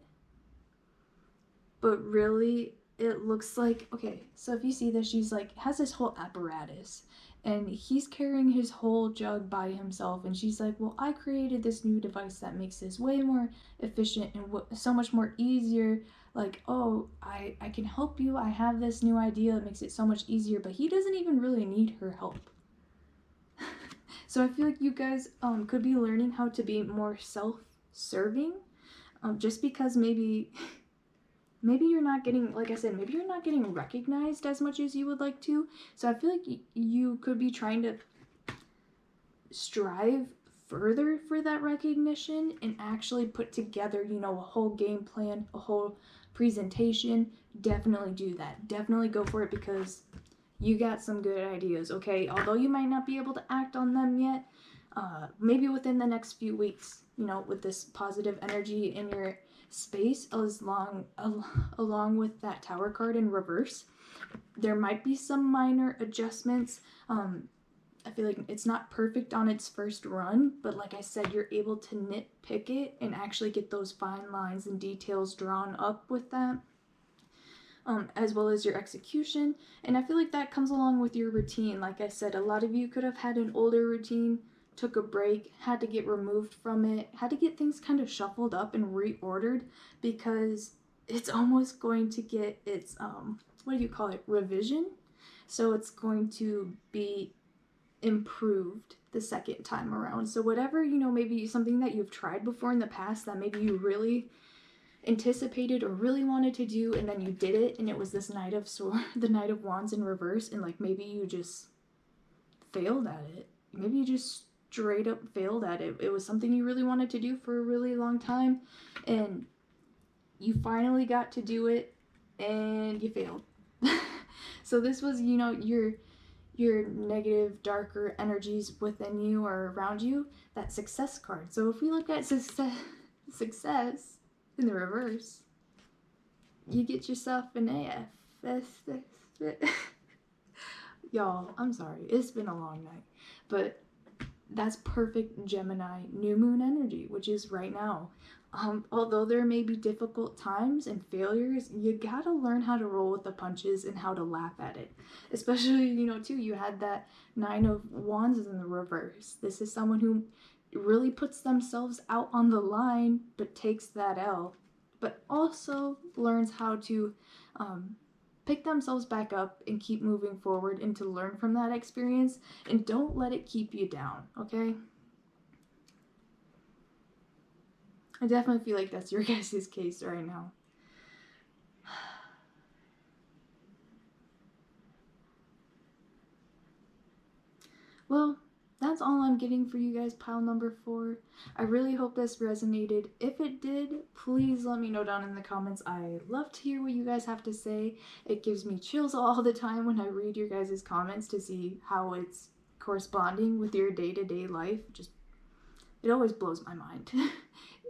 But really, it looks like, okay, so if you see this, she's like, has this whole apparatus, and he's carrying his whole jug by himself, and she's like, well, I created this new device that makes this way more efficient and so much more easier. Like, oh, I can help you. I have this new idea that makes it so much easier, but he doesn't even really need her help. So I feel like you guys could be learning how to be more self-serving, just because maybe you're not getting, like I said, maybe you're not getting recognized as much as you would like to. So I feel like you could be trying to strive further for that recognition and actually put together, you know, a whole game plan, a whole presentation. Definitely do that. Definitely go for it, because you got some good ideas, okay? Although you might not be able to act on them yet, maybe within the next few weeks, you know, with this positive energy in your space, along with that Tower card in reverse, there might be some minor adjustments. I feel like it's not perfect on its first run, but like I said, you're able to nitpick it and actually get those fine lines and details drawn up with that. As well as your execution. And I feel like that comes along with your routine. Like I said, a lot of you could have had an older routine, took a break, had to get removed from it, had to get things kind of shuffled up and reordered, because it's almost going to get its, what do you call it, revision? So it's going to be improved the second time around. So whatever, you know, maybe something that you've tried before in the past that maybe you really anticipated or really wanted to do, and then you did it, and it was this the Knight of Wands in reverse, and like maybe you just failed at it. Maybe you just straight up failed at it. It was something you really wanted to do for a really long time, and you finally got to do it, and you failed. So this was, you know, your negative, darker energies within you or around you, that success card. So if we look at success in the reverse, you get yourself an AF. Y'all, I'm sorry. It's been a long night. But that's perfect Gemini new moon energy, which is right now. Although there may be difficult times and failures, you gotta learn how to roll with the punches and how to laugh at it. Especially, too, you had that Nine of Wands in the reverse. This is someone who really puts themselves out on the line, but takes that L, but also learns how to pick themselves back up and keep moving forward and to learn from that experience, and don't let it keep you down, okay? I definitely feel like that's your guys' case right now. Well, that's all I'm getting for you guys, pile number 4. I really hope this resonated. If it did, please let me know down in the comments. I love to hear what you guys have to say. It gives me chills all the time when I read your guys' comments to see how it's corresponding with your day-to-day life. It always blows my mind.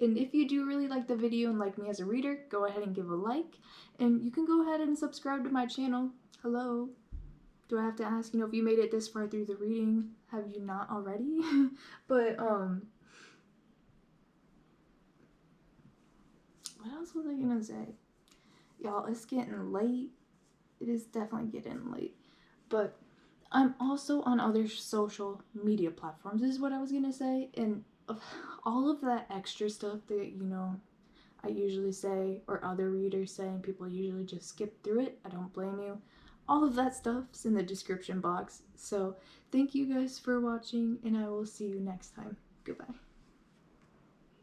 And if you do really like the video and like me as a reader, go ahead and give a like. And you can go ahead and subscribe to my channel. Hello. Do I have to ask, if you made it this far through the reading, have you not already? But, what else was I gonna say? Y'all, it's getting late. It is definitely getting late. But I'm also on other social media platforms, is what I was gonna say. And all of that extra stuff that, I usually say, or other readers say, and people usually just skip through it. I don't blame you. All of that stuff's in the description box. So thank you guys for watching, and I will see you next time. Goodbye.